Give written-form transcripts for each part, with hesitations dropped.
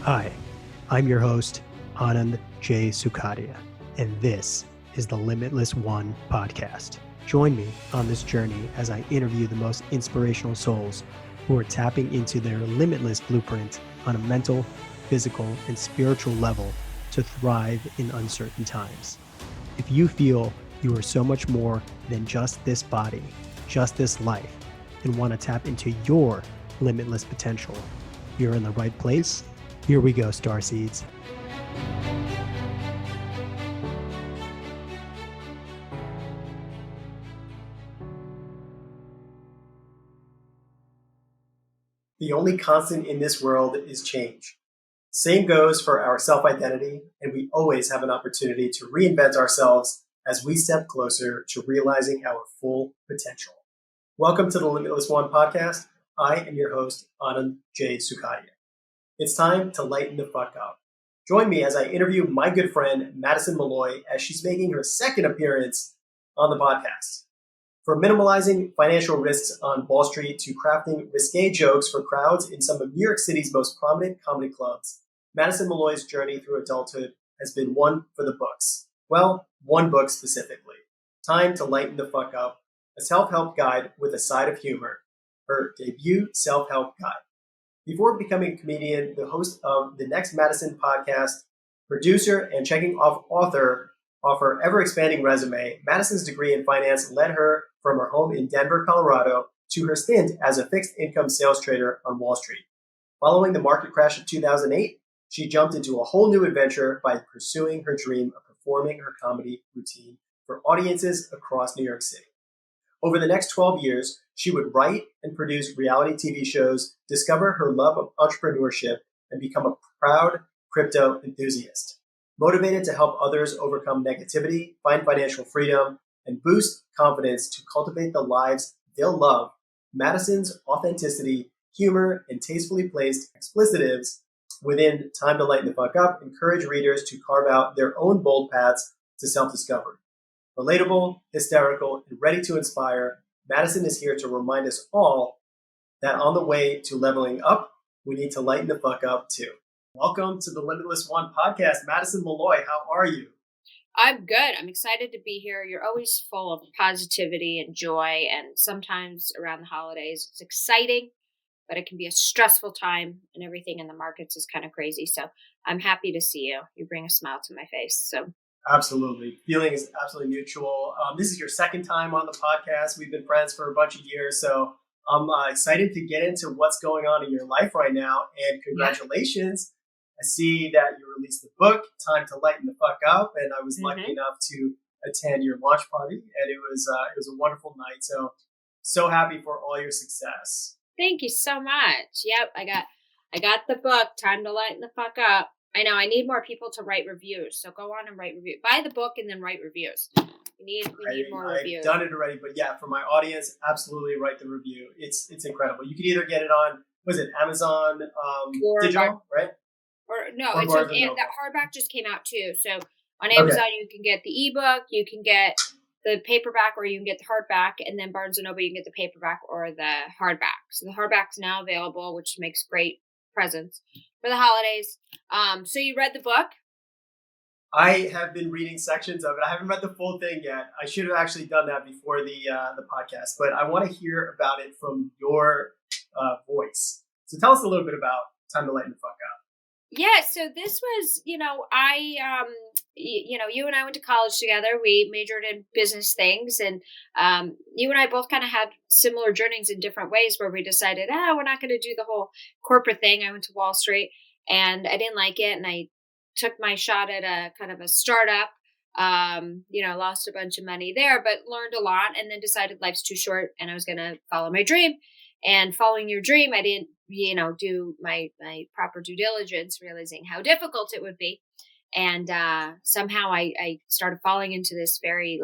Hi, I'm your host, Anand J. Sukadia, and this is the Limitless One podcast. Join me on this journey as I interview the most inspirational souls who are tapping into their limitless blueprint on a mental, physical, and spiritual level to thrive in uncertain times. If you feel you are so much more than just this body, just this life, and want to tap into your limitless potential, you're in the right place. Here we go, starseeds. The only constant in this world is change. Same goes for our self-identity, and we always have an opportunity to reinvent ourselves as we step closer to realizing our full potential. Welcome to the Limitless One podcast. I am your host, Anand J. Sukadia. It's time to lighten the fuck up. Join me as I interview my good friend, Madison Malloy, as she's making her second appearance on the podcast. From minimalizing financial risks on Wall Street to crafting risqué jokes for crowds in some of New York City's most prominent comedy clubs, Madison Malloy's journey through adulthood has been one for the books. Well, one book specifically. Time to Lighten the Fuck Up, a self-help guide with a side of humor. Her debut self-help guide. Before becoming a comedian, the host of the Next Madison podcast, producer, and checking off author of her ever-expanding resume, Madison's degree in finance led her from her home in Denver, Colorado, to her stint as a fixed-income sales trader on Wall Street. Following the market crash of 2008, she jumped into a whole new adventure by pursuing her dream of performing her comedy routine for audiences across New York City. Over the next 12 years, she would write and produce reality TV shows, discover her love of entrepreneurship, and become a proud crypto enthusiast. Motivated to help others overcome negativity, find financial freedom, and boost confidence to cultivate the lives they'll love, Madison's authenticity, humor, and tastefully placed explicitives within Time to Lighten the Fuck Up encourage readers to carve out their own bold paths to self-discovery. Relatable, hysterical, and ready to inspire, Madison is here to remind us all that on the way to leveling up, we need to lighten the fuck up too. Welcome to the Limitless One podcast. Madison Malloy, how are you? I'm good. I'm excited to be here. You're always full of positivity and joy, and sometimes around the holidays, it's exciting, but it can be a stressful time, and everything in the markets is kind of crazy. So I'm happy to see you. You bring a smile to my face. So Absolutely. Feeling is absolutely mutual. This is your second time on the podcast. We've been friends for a bunch of years. So I'm excited to get into what's going on in your life right now. And congratulations. I see that you released the book, Time to Lighten the Fuck Up. And I was lucky enough to attend your launch party. And it was a wonderful night. So happy for all your success. Thank you so much. Yep. I got the book, Time to Lighten the Fuck Up. I know I need more people to write reviews. So go on and write reviews. Buy the book and then write reviews. We need more reviews. I've done it already, but yeah, for my audience, absolutely write the review. It's incredible. You can either get it on, was it Amazon digital, right? Or no, it's that hardback just came out too. So on Amazon, you can get the ebook, you can get the paperback, or you can get the hardback, and then Barnes & Noble, you can get the paperback or the hardback. So the hardback's now available, which makes great presents for the holidays. So you read the book? I have been reading sections of it. I haven't read the full thing yet. I should have actually done that before the podcast, but I want to hear about it from your voice. So tell us a little bit about Time to Lighten the Fuck Up. Yeah, so this was, you and I went to college together. We majored in business things, and you and I both kind of had similar journeys in different ways where we decided, we're not going to do the whole corporate thing. I went to Wall Street, and I didn't like it, and I took my shot at a kind of a startup. Lost a bunch of money there, but learned a lot, and then decided life's too short, and I was going to follow my dream. And following your dream, I didn't, do my proper due diligence, realizing how difficult it would be. And somehow I started falling into this very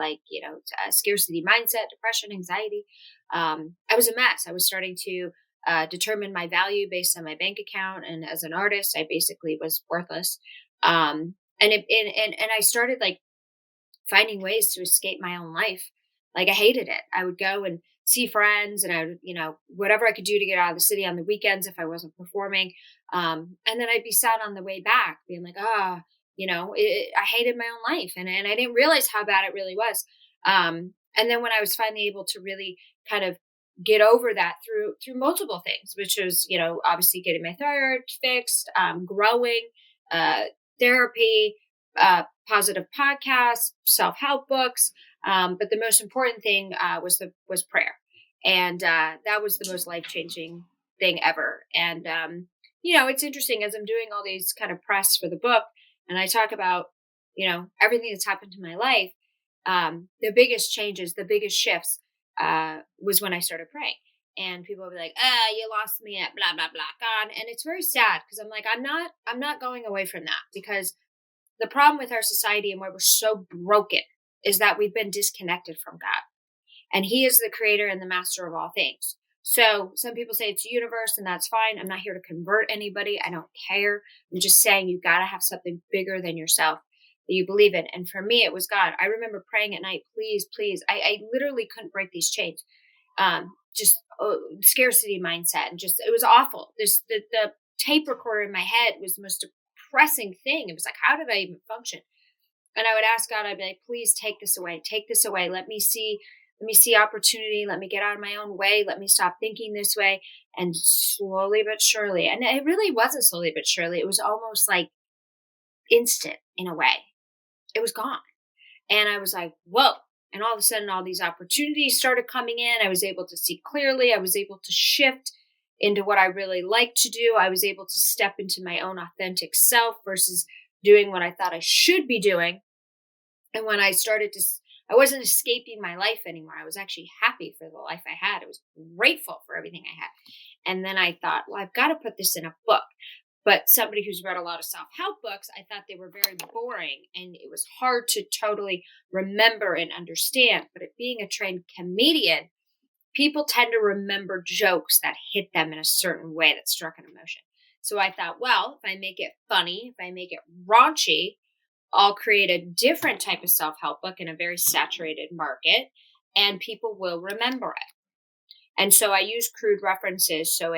scarcity mindset, depression, anxiety. I was a mess. I was starting to determine my value based on my bank account. And as an artist, I basically was worthless. And I started finding ways to escape my own life. Like I hated it. I would go and see friends, and I would, whatever I could do to get out of the city on the weekends if I wasn't performing. And then I'd be sad on the way back, being like, I hated my own life, and I didn't realize how bad it really was. And then when I was finally able to really kind of get over that through multiple things, which was, obviously getting my thyroid fixed, growing, therapy, positive podcasts, self-help books. But the most important thing was prayer, and that was the most life-changing thing ever. And it's interesting as I'm doing all these kind of press for the book, and I talk about everything that's happened to my life. The biggest changes, the biggest shifts, was when I started praying. And people will be like, you lost me at blah blah blah God. And it's very sad because I'm like, I'm not going away from that, because the problem with our society and why we're so broken is that we've been disconnected from God. And He is the creator and the master of all things. So some people say it's the universe, and that's fine. I'm not here to convert anybody. I don't care. I'm just saying you got to have something bigger than yourself that you believe in. And for me, it was God. I remember praying at night, please, please. I literally couldn't break these chains. Just scarcity mindset, and just, it was awful. The tape recorder in my head was the most depressing thing. It was like, how did I even function? And I would ask God, I'd be like, please take this away. Let me see opportunity. Let me get out of my own way. Let me stop thinking this way. And slowly but surely, and it really wasn't slowly but surely, it was almost like instant in a way. It was gone. And I was like, whoa. And all of a sudden, all these opportunities started coming in. I was able to see clearly. I was able to shift into what I really like to do. I was able to step into my own authentic self versus doing what I thought I should be doing. And when I wasn't escaping my life anymore. I was actually happy for the life I had. I was grateful for everything I had. And then I thought, well, I've got to put this in a book. But somebody who's read a lot of self-help books, I thought they were very boring, and it was hard to totally remember and understand. But being a trained comedian, people tend to remember jokes that hit them in a certain way that struck an emotion. So I thought, well, if I make it funny, if I make it raunchy, I'll create a different type of self-help book in a very saturated market, and people will remember it. And so I use crude references so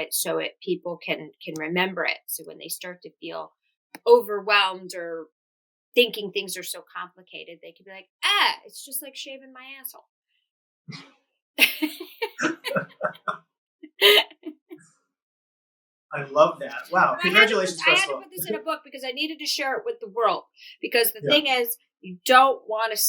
people can remember it. So when they start to feel overwhelmed or thinking things are so complicated, they can be like, it's just like shaving my asshole. I love that. Wow. Congratulations, I had to put this in a book because I needed to share it with the world. Because the thing is, you don't want to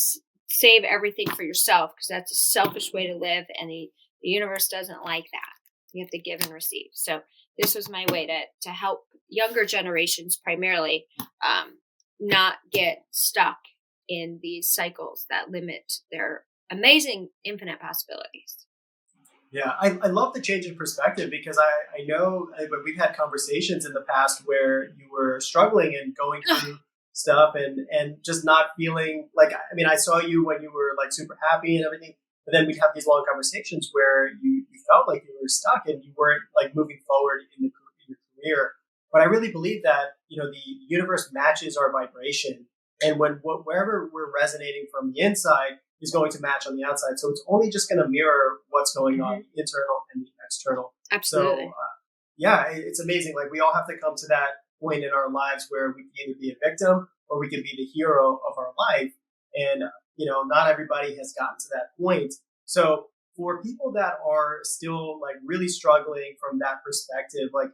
save everything for yourself, because that's a selfish way to live, and the universe doesn't like that. You have to give and receive. So this was my way to help younger generations primarily not get stuck in these cycles that limit their amazing infinite possibilities. Yeah, I love the change in perspective, because I know we've had conversations in the past where you were struggling and going through stuff and just not feeling like, I mean, I saw you when you were like super happy and everything, but then we'd have these long conversations where you felt like you were stuck and you weren't like moving forward in your career. But I really believe that, the universe matches our vibration, and wherever we're resonating from the inside is going to match on the outside. So it's only just going to mirror what's going on, the internal and the external. Absolutely. So, it's amazing. Like, we all have to come to that point in our lives where we can either be a victim or we can be the hero of our life. And, not everybody has gotten to that point. So for people that are still like really struggling from that perspective, like,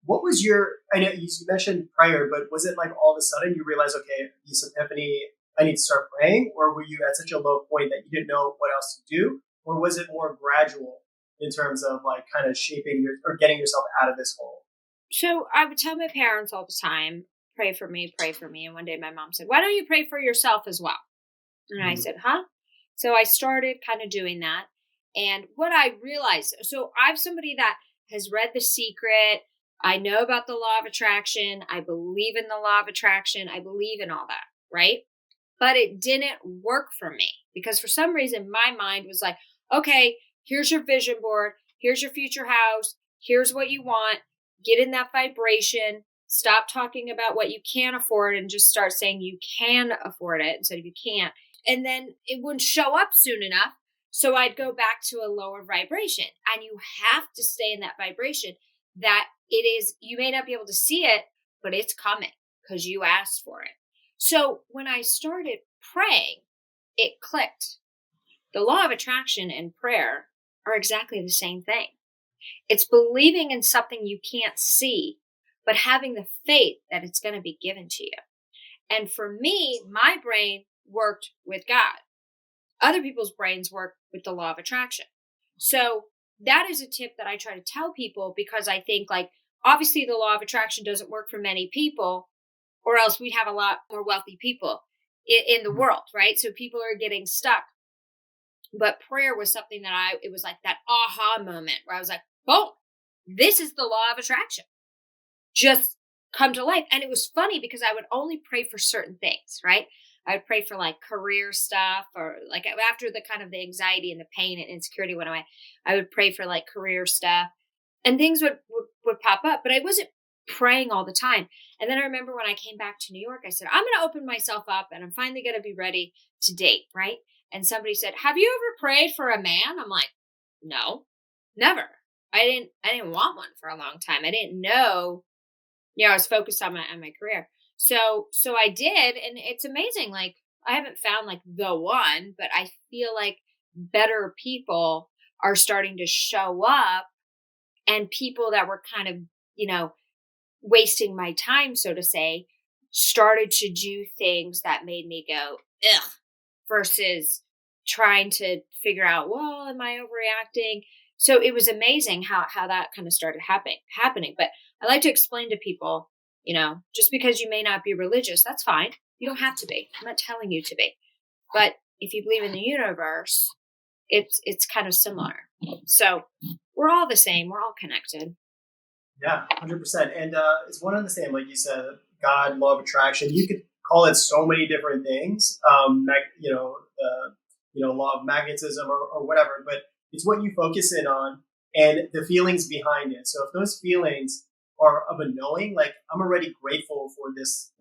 what was I know you mentioned prayer, but was it like all of a sudden you realized, okay, this epiphany, I need to start praying? Or were you at such a low point that you didn't know what else to do? Or was it more gradual in terms of like kind of shaping or getting yourself out of this hole? So I would tell my parents all the time, pray for me, pray for me. And one day my mom said, why don't you pray for yourself as well? And I said, huh? So I started kind of doing that. And what I realized, so I'm somebody that has read The Secret. I know about the law of attraction. I believe in the law of attraction. I believe in all that, right? But it didn't work for me because for some reason my mind was like, okay, here's your vision board. Here's your future house. Here's what you want. Get in that vibration. Stop talking about what you can't afford and just start saying you can afford it instead of you can't. And then it wouldn't show up soon enough. So I'd go back to a lower vibration, and you have to stay in that vibration that it is, you may not be able to see it, but it's coming because you asked for it. So when I started praying, it clicked. The law of attraction and prayer are exactly the same thing. It's believing in something you can't see, but having the faith that it's going to be given to you. And for me, my brain worked with God. Other people's brains work with the law of attraction. So that is a tip that I try to tell people, because I think, like, obviously the law of attraction doesn't work for many people, or else we'd have a lot more wealthy people in the world, right? So people are getting stuck. But prayer was something that it was like that aha moment where I was like, oh, this is the law of attraction. Just come to life. And it was funny because I would only pray for certain things, right? I would pray for like career stuff, or like after the kind of the anxiety and the pain and insecurity went away, I would pray for like career stuff, and things would pop up, but I wasn't praying all the time. And then I remember when I came back to New York, I said, I'm going to open myself up and I'm finally going to be ready to date, right? And somebody said, have you ever prayed for a man? I'm like, no, never. I didn't want one for a long time. I didn't know, I was focused on my career. So I did, and it's amazing. Like, I haven't found like the one, but I feel like better people are starting to show up, and people that were kind of, wasting my time, so to say, started to do things that made me go, ugh, versus trying to figure out, well, am I overreacting? So it was amazing how that kind of started happening. But I like to explain to people, just because you may not be religious, that's fine. You don't have to be. I'm not telling you to be. But if you believe in the universe, it's kind of similar. So we're all the same. We're all connected. Yeah, 100%. And it's one and the same, like you said, God, law of attraction. You could call it so many different things, law of magnetism or whatever, but it's what you focus in on and the feelings behind it. So if those feelings are of a knowing, like, I'm already grateful for this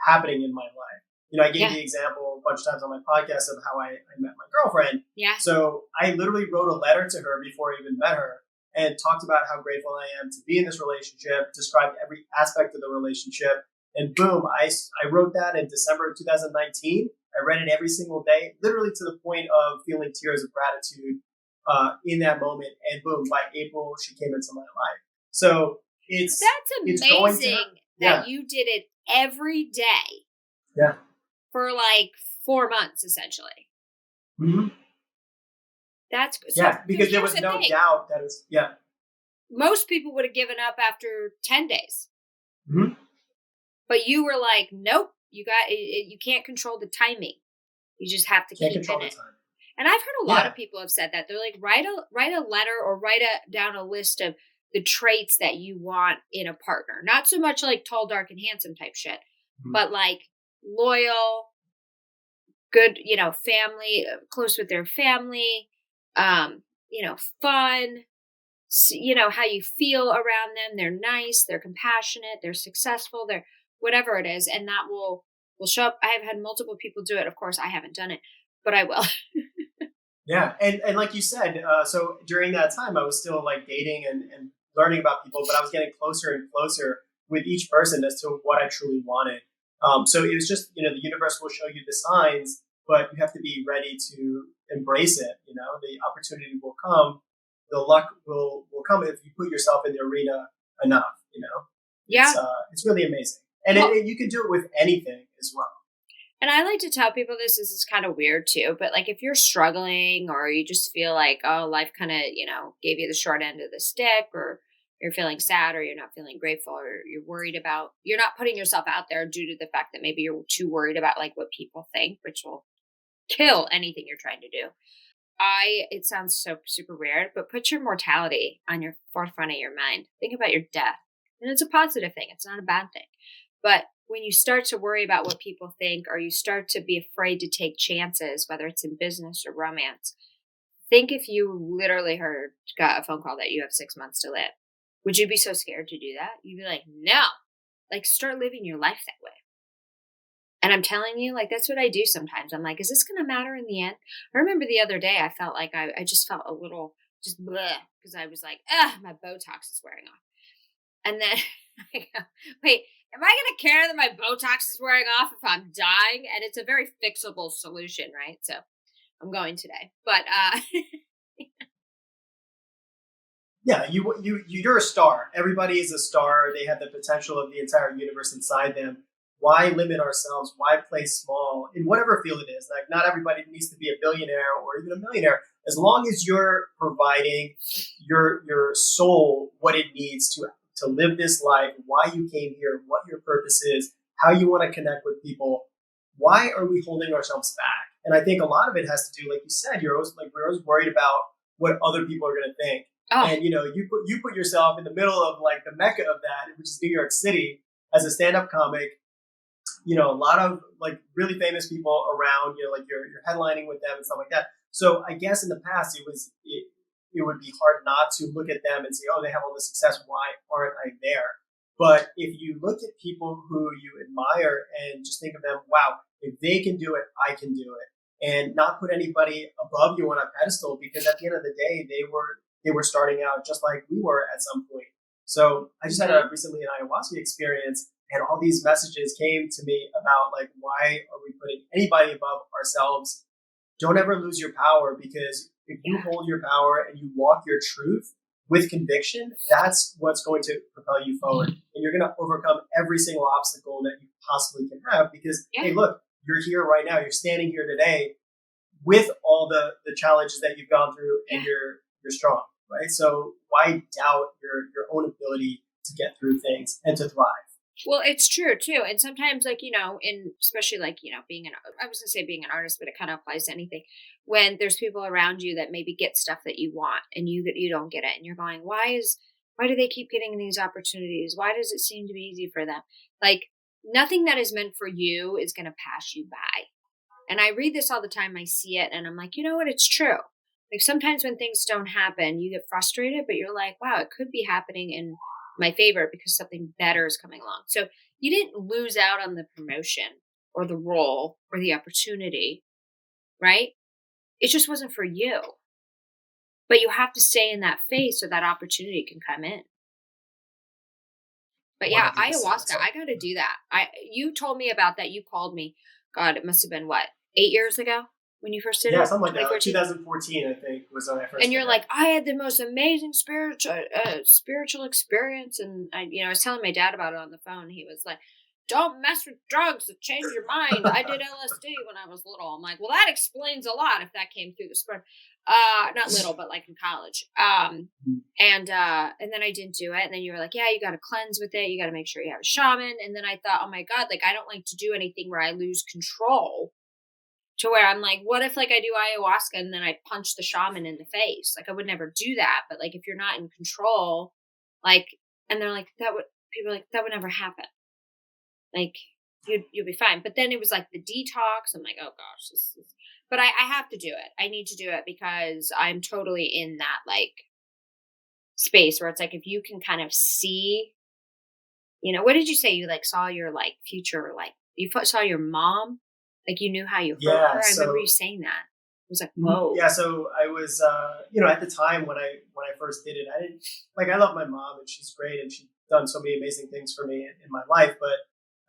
happening in my life. I gave the example a bunch of times on my podcast of how I met my girlfriend. Yeah. So I literally wrote a letter to her before I even met her, and talked about how grateful I am to be in this relationship, described every aspect of the relationship. And boom, I wrote that in December of 2019. I read it every single day, literally to the point of feeling tears of gratitude in that moment. And boom, by April, she came into my life. So that's amazing that you did it every day. Yeah. For like 4 months, essentially. Mm-hmm. That's so because there was no doubt that it was Most people would have given up after 10 days. Mm-hmm. But you were like, nope, you can't control the timing. You just have to keep in it. And I've heard a lot of people have said that. They're like, write a letter or down a list of the traits that you want in a partner. Not so much like tall, dark, and handsome type shit, but like loyal, good, family, close with their family, fun, how you feel around them. They're nice, they're compassionate, they're successful, they're whatever it is. And that will show up. I have had multiple people do it. Of course, I haven't done it, but I will. Yeah. And like you said, so during that time, I was still like dating and learning about people, but I was getting closer and closer with each person as to what I truly wanted. So it was just, the universe will show you the signs, but you have to be ready to embrace it. The opportunity will come. The luck will come if you put yourself in the arena enough, Yeah. It's really amazing. And you can do it with anything as well. And I like to tell people this is kind of weird too, but like if you're struggling or you just feel like, oh, life kind of, gave you the short end of the stick, or you're feeling sad, or you're not feeling grateful, or you're worried about, you're not putting yourself out there due to the fact that maybe you're too worried about like what people think, which will kill anything you're trying to do. It sounds so super weird, but put your mortality on your forefront of your mind. Think about your death. And it's a positive thing. It's not a bad thing. But when you start to worry about what people think, or you start to be afraid to take chances, whether it's in business or romance, think if you literally got a phone call that you have 6 months to live. Would you be so scared to do that? You'd be like, no. Like, start living your life that way. And I'm telling you, like, that's what I do sometimes. I'm like, is this going to matter in the end? I remember the other day, I felt like I just felt a little just bleh because I was like, my Botox is wearing off. And then I go, wait, am I going to care that my Botox is wearing off if I'm dying? And it's a very fixable solution, right? So I'm going today. But Yeah, you're a star. Everybody is a star. They have the potential of the entire universe inside them. Why limit ourselves? Why play small in whatever field it is? Like, not everybody needs to be a billionaire or even a millionaire. As long as you're providing your soul what it needs to live this life, why you came here, what your purpose is, how you want to connect with people. Why are we holding ourselves back? And I think a lot of it has to do, like you said, you're always like we're always worried about what other people are going to think. oh, And you put yourself in the middle of like the mecca of that, which is New York City, as a stand-up comic. A lot of like really famous people around. Like you're headlining with them and stuff like that. So I guess in the past it would be hard not to look at them and say, oh, they have all this success. Why aren't I there? But if you look at people who you admire and just think of them, wow, if they can do it, I can do it, and not put anybody above you on a pedestal, because at the end of the day, they were starting out just like we were at some point. So I just had mhm. recently an ayahuasca experience, and all these messages came to me about like, why are we putting anybody above ourselves? Don't ever lose your power, because if you Yeah. hold your power and you walk your truth with conviction, that's what's going to propel you forward. And you're going to overcome every single obstacle that you possibly can have, because, Yeah. hey, look, you're here right now. You're standing here today with all the challenges that you've gone through, and Yeah. you're strong, right? So why doubt your own ability to get through things and to thrive? Well, it's true too. And sometimes, like, in especially like, being I was gonna say being an artist, but it kind of applies to anything. When there's people around you that maybe get stuff that you want and you don't get it, and you're going, why do they keep getting these opportunities? Why does it seem to be easy for them? Like, nothing that is meant for you is gonna pass you by. And I read this all the time, I see it, and I'm like, you know what? It's true. Like, sometimes when things don't happen, you get frustrated, but you're like, wow, it could be happening in my favor because something better is coming along. So you didn't lose out on the promotion or the role or the opportunity, right? It just wasn't for you. But you have to stay in that phase so that opportunity can come in. But yeah, 100%. ayahuasca, So I got to do that. You told me about that. You called me. God, it must have been what, 8 years ago when you first did yeah, it, something like that. Like 2014. 2014, I think, was when I first And did you're it. like, I had the most amazing spiritual experience, and I was telling my dad about it on the phone. He was like, "Don't mess with drugs that change your mind." I did LSD when I was little. I'm like, well, that explains a lot if that came through the sperm. Not little, but like in college. And then I didn't do it. And then you were like, yeah, you got to cleanse with it. You got to make sure you have a shaman. And then I thought, oh my god, like I don't like to do anything where I lose control, to where I'm like, what if like I do ayahuasca and then I punch the shaman in the face? Like I would never do that. But like if you're not in control, like, and they're like, people are like, that would never happen. Like you'll be fine. But then it was like the detox. I'm like, oh gosh, but I have to do it. I need to do it because I'm totally in that like space where it's like if you can kind of see, what did you say? You like saw your like future, like saw your mom, like you knew how you hurt Yeah. her. I remember you So saying that. It was like, whoa. yeah. So I was, at the time when I first did it, I didn't like. I love my mom, and she's great, and she's done so many amazing things for me in my life. But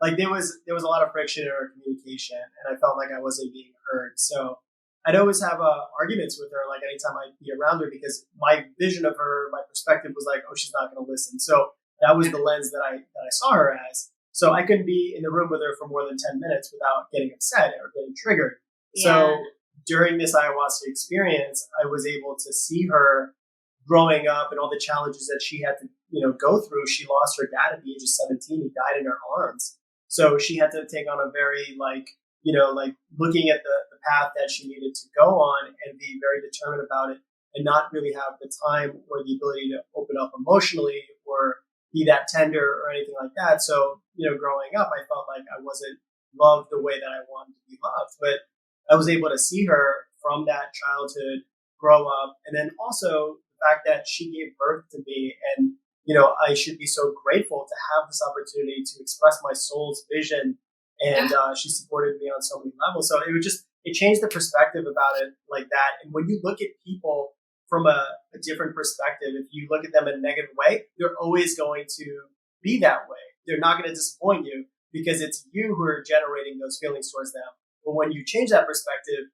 like there was a lot of friction in our communication, and I felt like I wasn't being heard. So I'd always have arguments with her, like anytime I'd be around her, because my vision of her, my perspective was like, oh, she's not going to listen. So that was Yeah. the lens that I saw her as. So I couldn't be in the room with her for more than 10 minutes without getting upset or getting triggered. Yeah. So during this ayahuasca experience, I was able to see her growing up and all the challenges that she had to, go through. She lost her dad at the age of 17. He died in her arms. So she had to take on a very like looking at the path that she needed to go on and be very determined about it, and not really have the time or the ability to open up emotionally or be that tender or anything like that. So, growing up, I felt like I wasn't loved the way that I wanted to be loved. But I was able to see her from that childhood grow up. And then also the fact that she gave birth to me. And, I should be so grateful to have this opportunity to express my soul's vision and she supported me on so many levels. So it changed the perspective about it like that. And when you look at people from a different perspective, if you look at them in a negative way, they're always going to be that way. They're not going to disappoint you because it's you who are generating those feelings towards them. But when you change that perspective,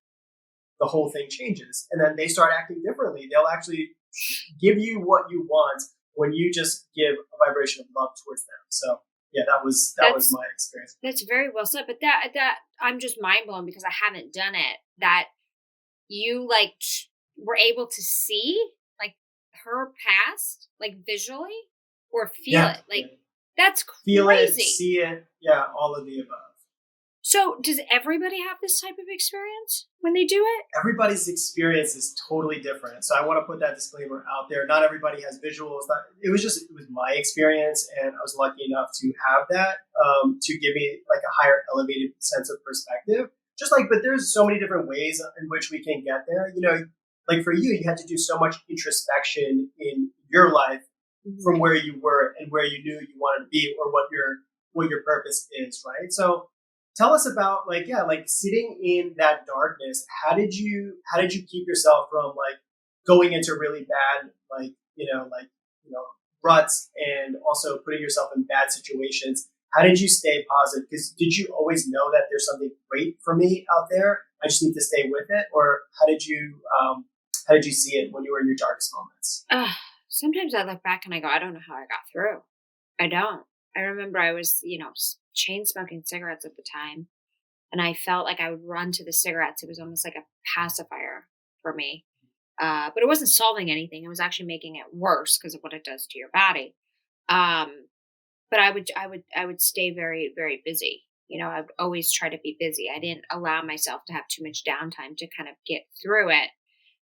the whole thing changes, and then they start acting differently. They'll actually give you what you want when you just give a vibration of love towards them. So yeah, that was That's my experience. that's very well said. But that I'm just mind blown because I haven't done it. That you like were able to see like her past, like visually, or feel Yeah, it. yeah. Like that's Feel it, crazy. see it, yeah, all of the above. So does everybody have this type of experience when they do it? Everybody's experience is totally different. So I want to put that disclaimer out there. Not everybody has visuals. It was my experience, and I was lucky enough to have that to give me like a higher elevated sense of perspective. But there's so many different ways in which we can get there. Like for you, you had to do so much introspection in your life from Mhm. where you were and where you knew you wanted to be, or what your purpose is, right? So tell us about, like, yeah, like sitting in that darkness. How did you keep yourself from like going into really bad, like ruts, and also putting yourself in bad situations? How did you stay positive? Because did you always know that there's something great for me out there, I just need to stay with it? Or how did you see it when you were in your darkest moments? Ugh, sometimes I look back and I go, I don't know how I got through. I don't. I remember I was, chain smoking cigarettes at the time, and I felt like I would run to the cigarettes. It was almost like a pacifier for me. But it wasn't solving anything. It was actually making it worse because of what it does to your body. Um, but I would stay very, very busy. I would always try to be busy. I didn't allow myself to have too much downtime to kind of get through it.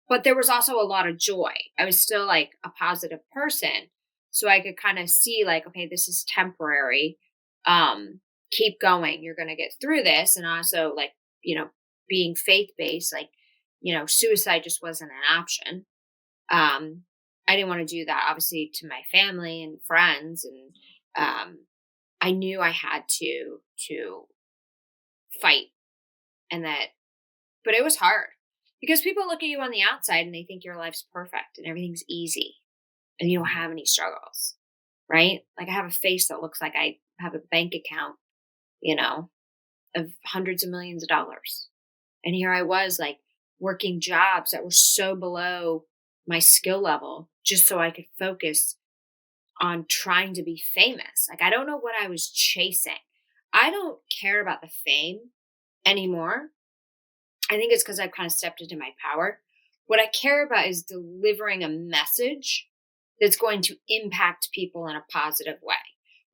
But there was also a lot of joy. I was still like a positive person. So I could kind of see like, okay, this is temporary. Keep going. You're going to get through this. And also like, being faith based, like, suicide just wasn't an option. Um, I didn't want to do that obviously to my family and friends. And I knew I had to fight, and that, but it was hard because people look at you on the outside and they think your life's perfect and everything's easy and you don't have any struggles, right? Like I have a face that looks like I have a bank account, you know, of hundreds of millions of dollars. And here I was like working jobs that were so below my skill level just so I could focus on trying to be famous. Like I don't know what I was chasing. I don't care about the fame anymore. I think it's because I've kind of stepped into my power. What I care about is delivering a message that's going to impact people in a positive way.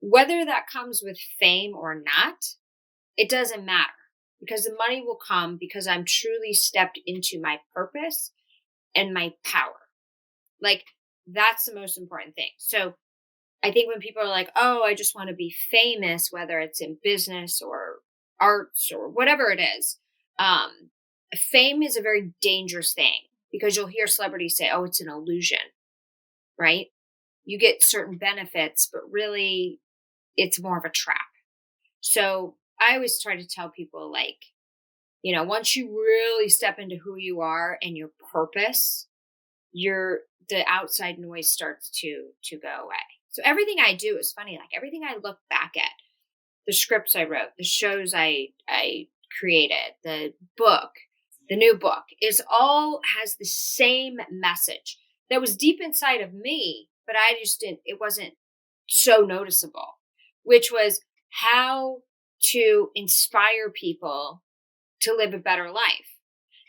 Whether that comes with fame or not, it doesn't matter because the money will come because I'm truly stepped into my purpose and my power. Like, that's the most important thing. So, I think when people are like, oh, I just want to be famous, whether it's in business or arts or whatever it is, um, fame is a very dangerous thing because you'll hear celebrities say, oh, it's an illusion, right? You get certain benefits, but really it's more of a trap. So I always try to tell people, like, once you really step into who you are and your purpose, the outside noise starts to go away. So everything I do is funny. Like everything I look back at, the scripts I wrote, the shows I created, the book, the new book is all has the same message that was deep inside of me, but I just didn't. It wasn't so noticeable, which was how to inspire people to live a better life.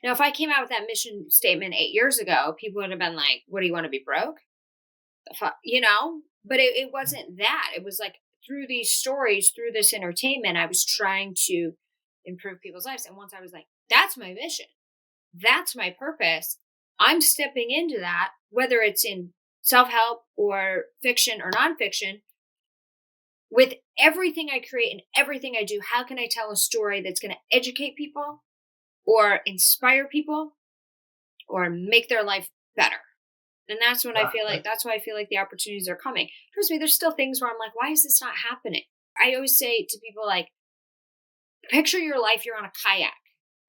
Now, if I came out with that mission statement 8 years ago, people would have been like, "What do you want to be broke?" The fuck, But it wasn't that. It was like through these stories, through this entertainment, I was trying to improve people's lives. And once I was like, "That's my mission. That's my purpose," I'm stepping into that, whether it's in self help or fiction or nonfiction. With everything I create and everything I do, how can I tell a story that's going to educate people or inspire people or make their life better? And that's when I Yeah, feel like that's why I feel like the opportunities are coming. Trust me, there's still things where I'm like, why is this not happening? I always say to people like, picture your life, you're on a kayak,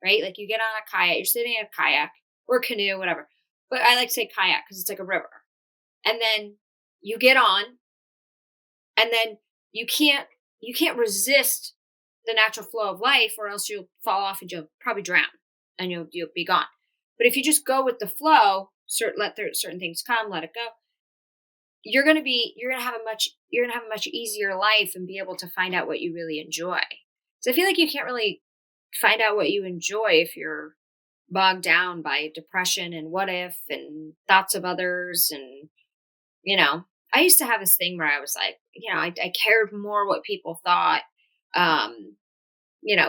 right? Like you get on a kayak, you're sitting in a kayak or a canoe, whatever. But I like to say kayak because it's like a river. And then you get on, and then you can't resist the natural flow of life, or else you'll fall off and you'll probably drown and you'll be gone. But if you just go with the flow, let certain things come, let it go, you're gonna have a much easier life and be able to find out what you really enjoy. So I feel like you can't really find out what you enjoy if you're bogged down by depression and what if and thoughts of others. And I used to have this thing where I was like, I cared more what people thought. um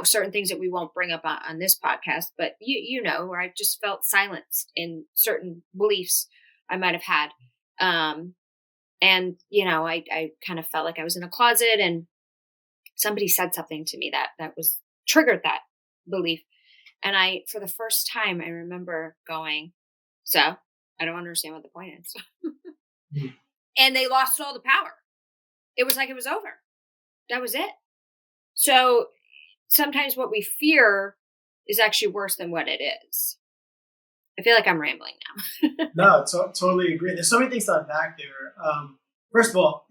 Certain things that we won't bring up on this podcast, but where I just felt silenced in certain beliefs I might have had. And I kind of felt like I was in a closet, and somebody said something to me that was triggered that belief. And for the first time, I remember going, so I don't understand what the point is. Mhm. And they lost all the power. It was like it was over. That was it. So sometimes what we fear is actually worse than what it is. I feel like I'm rambling now. No, totally agree. There's so many things to unpack there. First of all,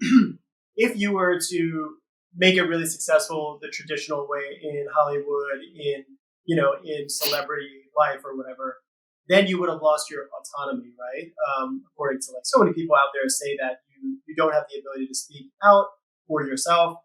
if you were to make it really successful the traditional way in Hollywood, in celebrity life or whatever, then you would have lost your autonomy, right? According to like so many people out there say that you don't have the ability to speak out for yourself.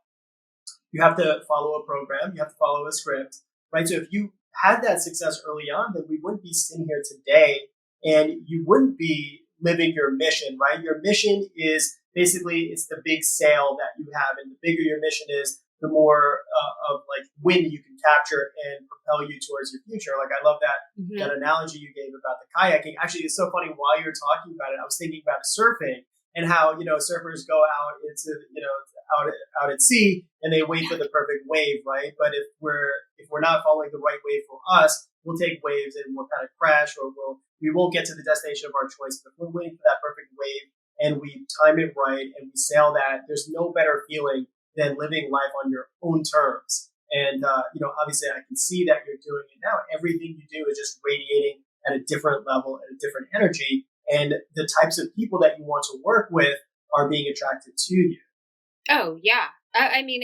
You have to follow a program. You have to follow a script, right? So if you had that success early on, then we wouldn't be sitting here today, and you wouldn't be living your mission, right? Your mission is basically it's the big sail that you have, and the bigger your mission is, the more of like wind you can capture and propel you towards your future. Like I love that analogy you gave about the kayaking. Actually, it's so funny while you're talking about it, I was thinking about surfing and how surfers go out into out at sea and they wait for the perfect wave, right? But if we're not following the right wave for us, we'll take waves and we'll kind of crash, or we won't get to the destination of our choice. But if we're waiting for that perfect wave and we time it right and we sail that, there's no better feeling than living life on your own terms. And obviously, I can see that you're doing it now. Everything you do is just radiating at a different level, at a different energy, and the types of people that you want to work with are being attracted to you. Oh yeah. I mean,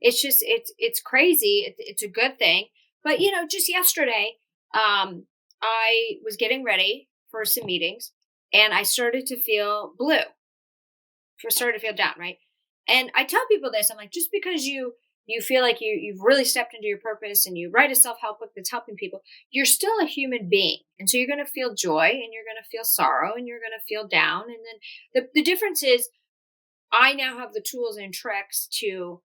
it's crazy. It's a good thing. But just yesterday, I was getting ready for some meetings, and I started to feel blue. Started to feel down, right? And I tell people this. I'm like, just because you feel like you've really stepped into your purpose and you write a self-help book that's helping people, you're still a human being. And so you're going to feel joy, and you're going to feel sorrow, and you're going to feel down. And then the difference is, I now have the tools and tricks to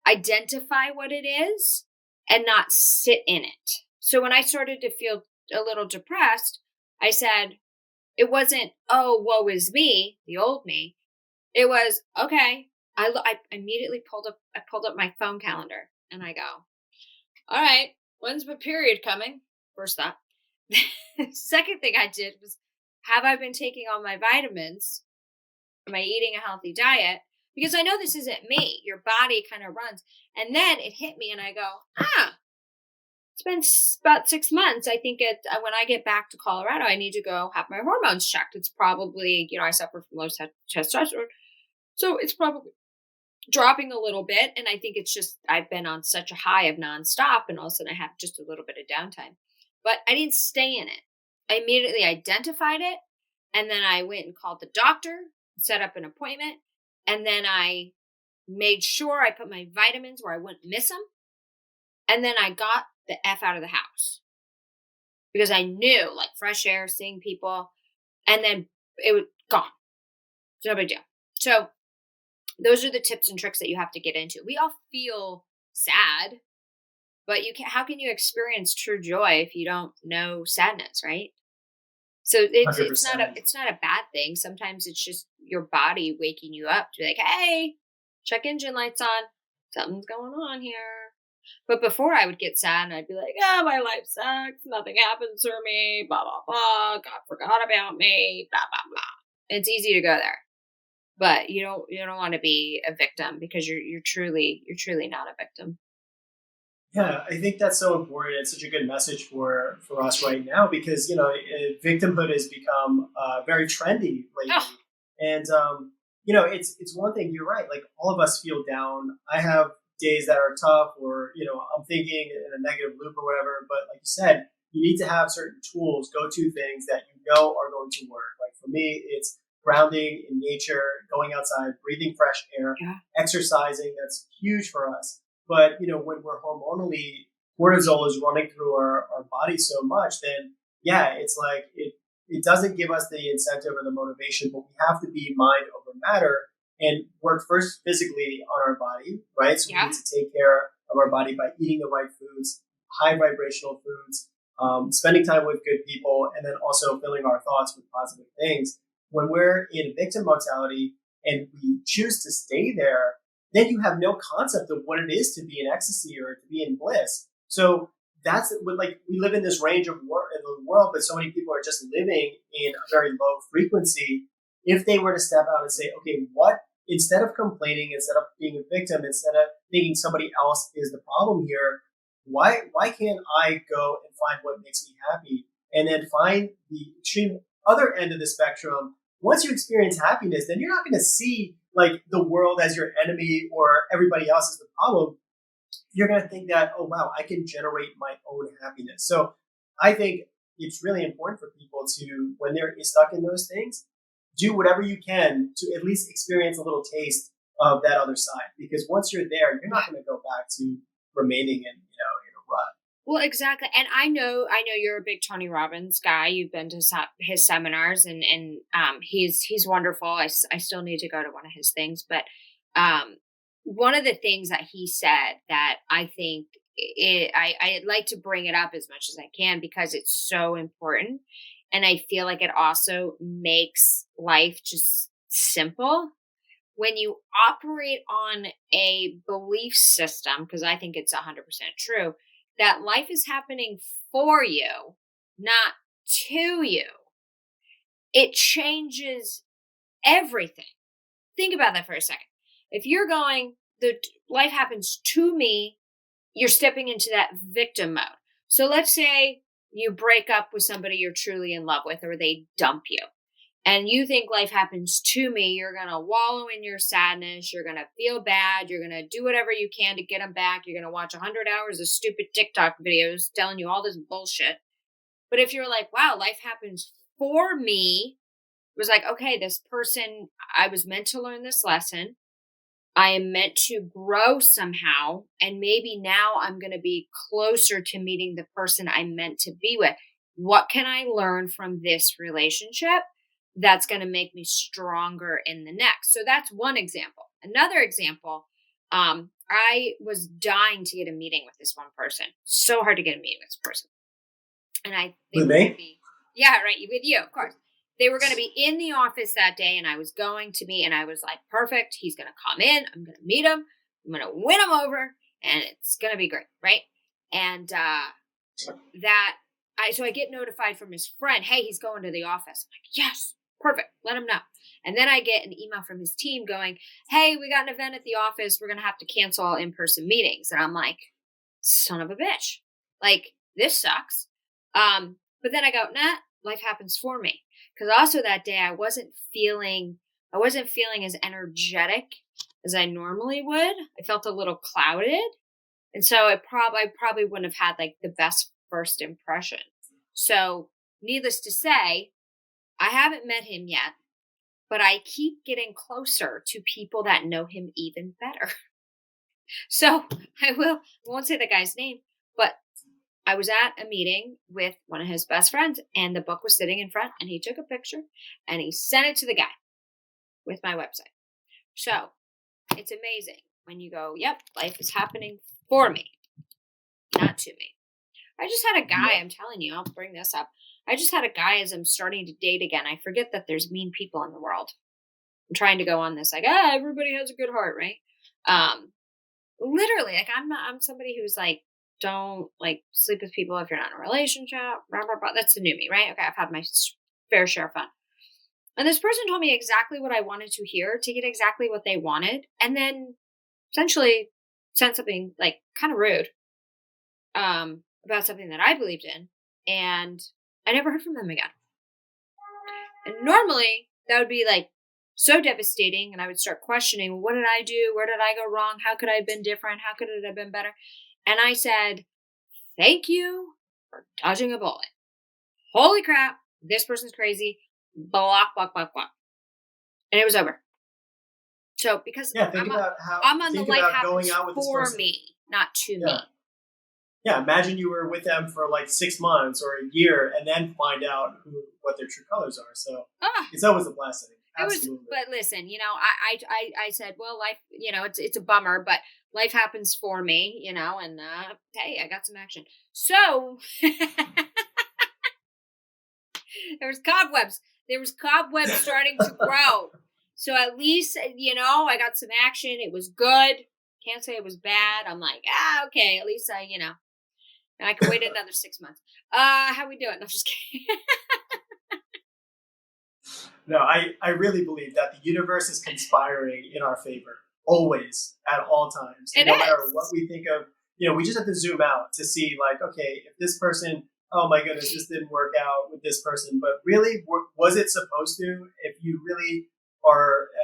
identify what it is and not sit in it. So when I started to feel a little depressed, I said, it wasn't, oh, woe is me, the old me. It was, okay. I immediately pulled up my phone calendar, and I go, all right, when's my period coming? First thought. Second thing I did was, have I been taking all my vitamins? Am I eating a healthy diet? Because I know this isn't me. Your body kind of runs. And then it hit me, and I go, it's been about 6 months. I think when I get back to Colorado, I need to go have my hormones checked. It's probably, I suffer from low testosterone. So it's probably dropping a little bit. And I think it's just, I've been on such a high of nonstop, and all of a sudden I have just a little bit of downtime. But I didn't stay in it. I immediately identified it. And then I went and called the doctor, set up an appointment. And then I made sure I put my vitamins where I wouldn't miss them. And then I got the F out of the house, because I knew, like, fresh air, seeing people, and then it was gone. It's no big deal. So those are the tips and tricks that you have to get into. We all feel sad, but how can you experience true joy if you don't know sadness, right? So it's not 100%. a bad thing. Sometimes it's just your body waking you up to be like, hey, check engine lights on. Something's going on here. But before, I would get sad and I'd be like, oh, my life sucks. Nothing happens for me. Blah, blah, blah. God forgot about me. Blah, blah, blah. It's easy to go there. But you don't want to be a victim, because you're truly not a victim. Yeah, I think that's so important. It's such a good message for us right now because victimhood has become very trendy Oh, lately, and it's one thing. You're right. Like all of us feel down. I have days that are tough, or I'm thinking in a negative loop or whatever. But like you said, you need to have certain tools, go-to things that you know are going to work. Like for me, it's grounding in nature, going outside, breathing fresh air, yeah. exercising. That's huge for us, but when we're hormonally cortisol is running through our body so much, then yeah, it's like it doesn't give us the incentive or the motivation. But we have to be mind over matter and work first physically on our body, right? So we Yeah. need to take care of our body by eating the right foods, high vibrational foods, spending time with good people, and then also filling our thoughts with positive things. When we're in victim mentality and we choose to stay there, then you have no concept of what it is to be in ecstasy or to be in bliss. So that's what, like, we live in this range of in the world, but so many people are just living in a very low frequency. If they were to step out and say, okay, what, instead of complaining, instead of being a victim, instead of thinking somebody else is the problem here, why can't I go and find what makes me happy, and then find the extreme other end of the spectrum? Once you experience happiness, then you're not going to see like the world as your enemy or everybody else is the problem. You're going to think that, oh wow, I can generate my own happiness. So I think it's really important for people to, when they're stuck in those things, do whatever you can to at least experience a little taste of that other side, because once you're there, you're not going to go back to remaining in a rut. Well, exactly, and I know you're a big Tony Robbins guy. You've been to his seminars, and he's wonderful. I still need to go to one of his things, but um, one of the things that he said that I think I'd like to bring it up as much as I can because it's so important, and I feel like it also makes life just simple when you operate on a belief system, because I think it's 100% true, that life is happening for you, not to you, it changes everything. Think about that for a second. If you're going, the life happens to me, you're stepping into that victim mode. So let's say you break up with somebody you're truly in love with, or they dump you and you think life happens to me, you're going to wallow in your sadness. You're going to feel bad. You're going to do whatever you can to get them back. You're going to watch 100 hours of stupid TikTok videos telling you all this bullshit. But if you're like, wow, life happens for me, it was like, okay, this person, I was meant to learn this lesson. I am meant to grow somehow. And maybe now I'm going to be closer to meeting the person I'm meant to be with. What can I learn from this relationship that's going to make me stronger in the next? So that's one example. Another example, I was dying to get a meeting with this one person. So hard to get a meeting with this person. And they With were going to me, be, yeah, right, with you, of course. They were going to be in the office that day, and I was going to meet, and I was like, perfect. He's going to come in. I'm going to meet him. I'm going to win him over, and it's going to be great, right? And that so I get notified from his friend, hey, he's going to the office. I'm like, yes, perfect. Let him know. And then I get an email from his team going, hey, we got an event at the office. We're going to have to cancel all in-person meetings. And I'm like, son of a bitch. Like, this sucks. But then I go, nah, life happens for me. Because also that day I wasn't feeling as energetic as I normally would. I felt a little clouded. And so I probably wouldn't have had like the best first impression. So needless to say, I haven't met him yet, but I keep getting closer to people that know him even better. So won't say the guy's name, but I was at a meeting with one of his best friends, and the book was sitting in front, and he took a picture and he sent it to the guy with my website. So it's amazing when you go, yep, life is happening for me, not to me. I just had a guy, yeah, I'm telling you, I'll bring this up. I just had a guy as I'm starting to date again. I forget that there's mean people in the world. I'm trying to go on this like, everybody has a good heart, right? Um, Literally, like I'm somebody who's like, don't like sleep with people if you're not in a relationship. Blah, blah, blah. That's the new me, right? Okay, I've had my fair share of fun. And this person told me exactly what I wanted to hear to get exactly what they wanted, and then essentially sent something like kind of rude. about something that I believed in, and I never heard from them again. And normally that would be like so devastating, and I would start questioning, well, what did I do? Where did I go wrong? How could I have been different? How could it have been better? And I said, thank you for dodging a bullet. Holy crap, this person's crazy. Block, block, block, block. And it was over. So because Yeah, I'm on the think life about going happens out with this for person. me, not to me. Yeah. Yeah, imagine you were with them for like 6 months or a year and then find out what their true colors are. So Ah, it's always a blessing. it was, Absolutely. but listen, I said, well, life, it's a bummer, but life happens for me, and hey, I got some action. So there was cobwebs. There was cobwebs starting to grow. So at least, I got some action. It was good. Can't say it was bad. I'm like, okay, at least and I can wait another 6 months. How we doing? No, I'm just kidding. No, I really believe that the universe is conspiring in our favor, always, at all times. It And no matter what is. we think of, we just have to zoom out to see, like, okay, if this person, oh my goodness, this didn't work out with this person, but really, was it supposed to? If you really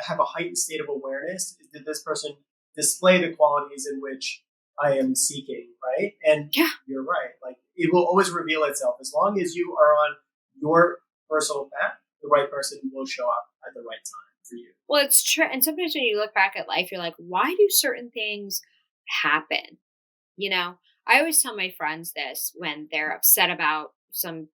have a heightened state of awareness, did this person display the qualities in which I am seeking, right? And Yeah. you're right. Like, it will always reveal itself. As long as you are on your personal path, the right person will show up at the right time for you. Well, it's true. And sometimes when you look back at life, you're like, why do certain things happen? I always tell my friends this when they're upset about some,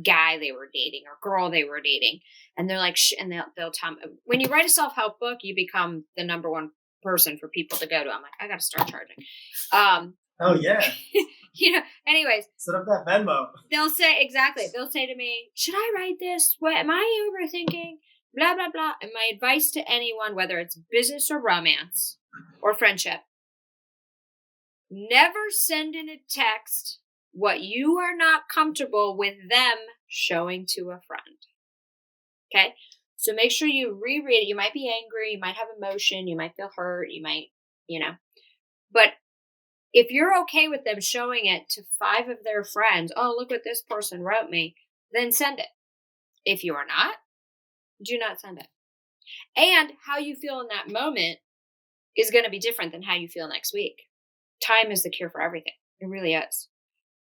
guy they were dating or girl they were dating. And they're like, and they'll tell me, when you write a self-help book, you become the number one person for people to go to. I'm like, I got to start charging. Oh, yeah. Anyways, Set up that Venmo. they'll say to me, should I write this? What am I overthinking? Blah, blah, blah. And my advice to anyone, whether it's business or romance or friendship, never send in a text what you are not comfortable with them showing to a friend. Okay? So make sure you reread it. You might be angry, you might have emotion, you might feel hurt, you might, but if you're okay with them showing it to 5 of their friends, oh, look what this person wrote me, then send it. If you are not, do not send it. And how you feel in that moment is going to be different than how you feel next week. Time is the cure for everything. It really is.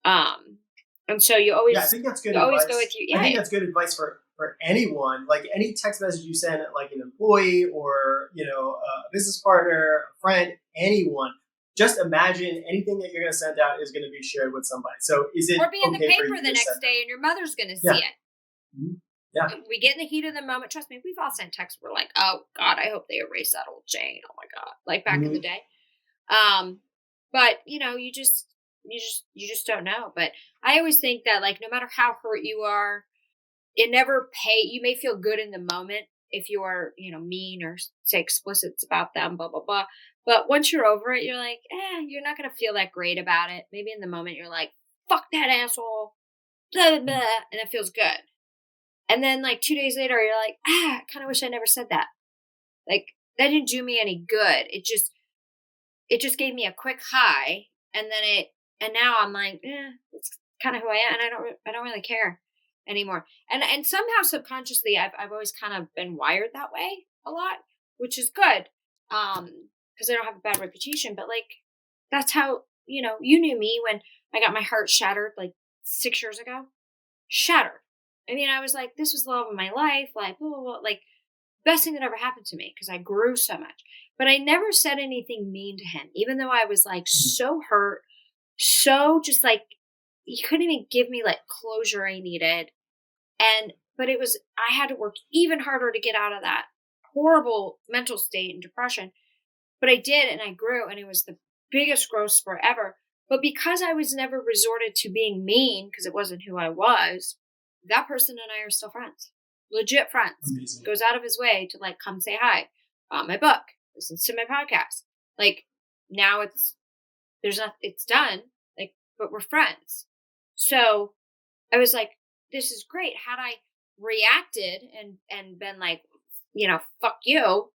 And so you always, I think that's good always advice. go with you. Yeah. I think that's good advice for anyone. Like any text message you send, like an employee or a business partner, a friend, anyone. Just imagine anything that you're going to send out is going to be shared with somebody. So is it or be in the okay for paper you the to next send day and your mother's going to see Yeah. it. Mhm. Yeah. We get in the heat of the moment. Trust me, we've all sent texts. We're like, oh God, I hope they erase that old Jane. Oh my God. Like back in the day. But you just don't know. But I always think that like, no matter how hurt you are, you may feel good in the moment if you are, mean or say explicit about them, blah, blah, blah. But once you're over it, you're like, you're not going to feel that great about it. Maybe in the moment you're like, fuck that asshole, blah, blah, blah, and it feels good. And then like 2 days later, you're like, I kind of wish I never said that. Like that didn't do me any good. It just gave me a quick high. And now I'm like, it's kind of who I am. And I don't really care anymore. And somehow subconsciously, I've always kind of been wired that way a lot, which is good. Cause I don't have a bad reputation, but like, that's how, you knew me when I got my heart shattered like 6 years ago. Shattered. I mean, I was like, this was the love of my life, like, blah, blah, blah, like, best thing that ever happened to me because I grew so much. But I never said anything mean to him, even though I was like so hurt, so just like, he couldn't even give me like closure I needed. But I had to work even harder to get out of that horrible mental state and depression. But I did, and I grew, and it was the biggest growth spurt ever. But because I was never resorted to being mean, because it wasn't who I was, that person and I are still friends. Legit friends. Amazing. Goes out of his way to like come say hi, my book, listens to my podcast. Like now it's done. Like, but we're friends. So I was like, this is great. Had I reacted and been like, fuck you,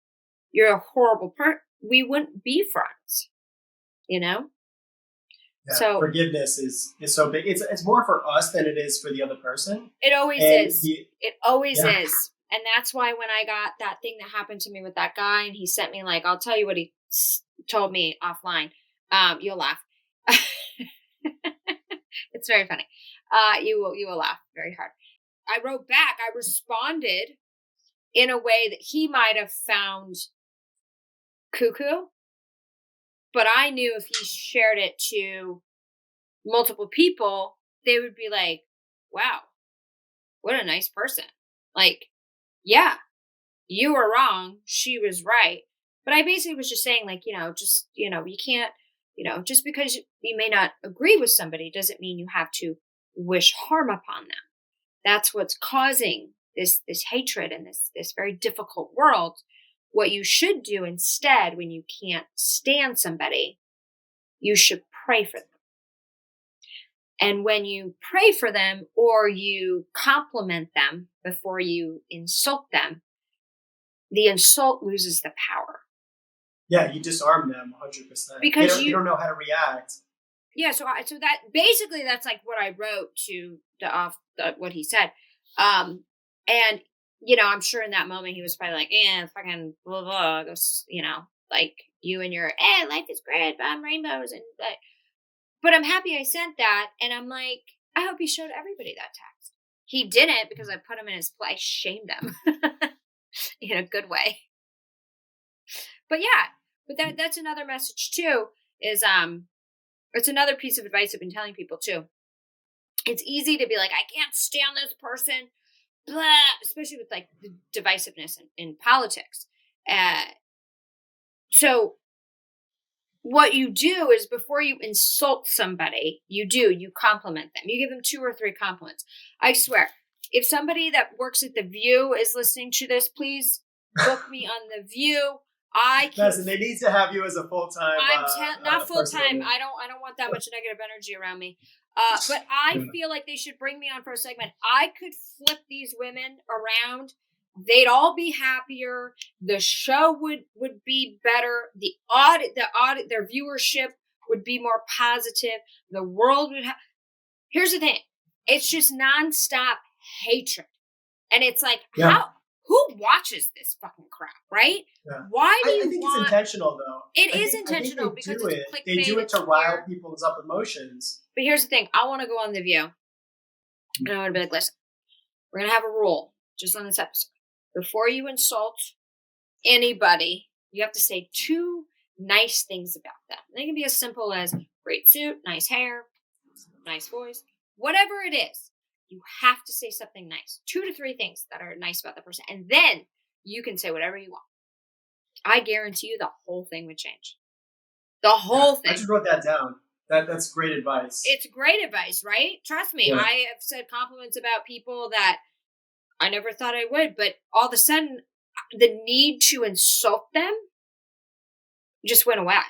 you're a horrible person, we wouldn't be friends, Yeah, So forgiveness is so big. It's more for us than it is for the other person. it always And is. the It always yeah, is. And that's why when I got that thing that happened to me with that guy and he sent me like, I'll tell you what he told me offline. You'll laugh. It's very funny. You will laugh very hard. I wrote back, I responded in a way that he might have found cuckoo, but I knew if he shared it to multiple people, they would be like, wow, what a nice person. Like, yeah, you were wrong. She was right. But I basically was just saying, like, just, you can't, just because you may not agree with somebody doesn't mean you have to wish harm upon them. That's what's causing this hatred in this very difficult world. What you should do instead when you can't stand somebody, you should pray for them. And when you pray for them or you compliment them before you insult them, the insult loses the power. yeah, you disarm them 100%. Because They don't know how to react. yeah, so that basically that's like what I wrote to what he said. And I'm sure in that moment he was probably like, fucking blah blah, like you and your life is great, rainbows and but I'm happy I sent that, and I'm like, I hope he showed everybody that text. He didn't because I put him in his place, shamed him in a good way. But yeah, that's another message too. Is it's another piece of advice I've been telling people too. It's easy to be like, I can't stand this person, blah, especially with like the divisiveness in politics. So what you do is before you insult somebody, you compliment them. You give them 2 or 3 compliments. I swear, if somebody that works at The View is listening to this, please book me on The View. Madison, they need to have you as a full time. Not full time. I don't want that much negative energy around me. But I feel like they should bring me on for a segment. I could flip these women around. They'd all be happier. The show would be better. The audit, their viewership would be more positive. The world would have. Here's the thing. It's just nonstop hatred. And it's like, who watches this fucking crap, right? Yeah. Why do I think it's intentional, though. It is intentional because it's clickbait. They do it to rile people's up emotions. But here's the thing. I want to go on The View. And I want to be like, listen, we're going to have a rule just on this episode. Before you insult anybody, you have to say 2 nice things about them. They can be as simple as great suit, nice hair, nice voice, whatever it is. You have to say something nice. 2 to 3 things that are nice about the person. And then you can say whatever you want. I guarantee you the whole thing would change. The whole thing. I just wrote that down. That's great advice. It's great advice, right? Trust me. Yeah. I have said compliments about people that I never thought I would, but all of a sudden the need to insult them just went away.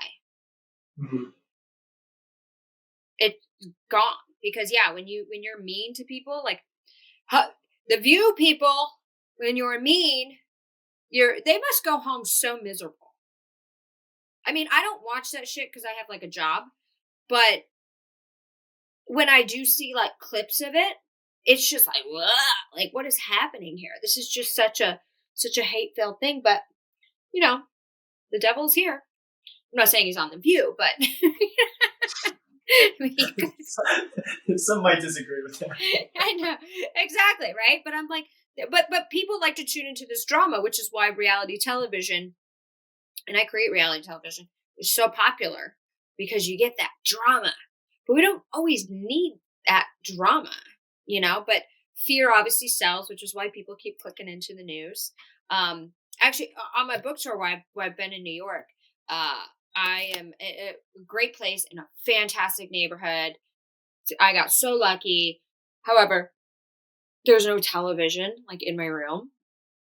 Mm-hmm. It's gone. Because when you're mean to people, like The View people, when you're mean, they must go home so miserable. I mean, I don't watch that shit because I have like a job, but when I do see like clips of it, it's just like, whoa, like what is happening here? This is just such a hate-filled thing. But the devil's here. I'm not saying he's on The View, but some might disagree with that. I know, exactly, right? But I'm like, but people like to tune into this drama, which is why reality television, and I create reality television, is so popular because you get that drama. But we don't always need that drama, but fear obviously sells, which is why people keep clicking into the news. Actually, on my book tour, where I've been in New York, I am a great place in a fantastic neighborhood. I got so lucky. However, there's no television like in my room,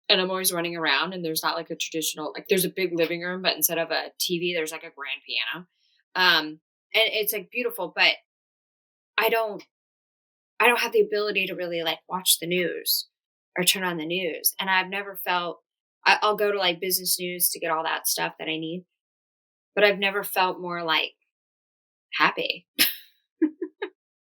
and I'm always running around, and there's not like a traditional, like there's a big living room, but instead of a TV, there's like a grand piano. And it's like beautiful, but I don't have the ability to really like watch the news or turn on the news. And I've never felt, I'll go to like business news to get all that stuff that I need, but I've never felt more like happy.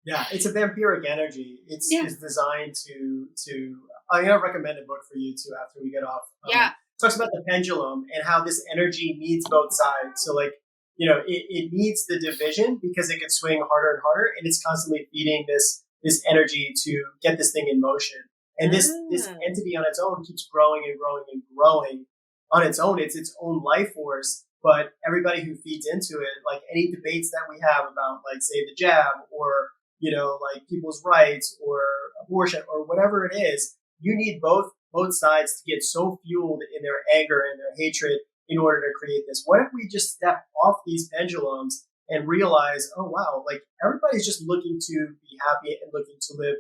Yeah, it's a vampiric energy. Yeah. It's designed to. I'm gonna recommend a book for you too after we get off. Yeah. Talks about the pendulum and how this energy needs both sides. So like it needs the division because it can swing harder and harder, and it's constantly feeding this energy to get this thing in motion. And this Ah, entity on its own keeps growing and growing and growing on its own. It's its own life force. But everybody who feeds into it, like any debates that we have about, like say the jab or like people's rights or abortion or whatever it is, you need both sides to get so fueled in their anger and their hatred in order to create this. What if we just step off these pendulums and realize, oh wow, like everybody's just looking to be happy and looking to live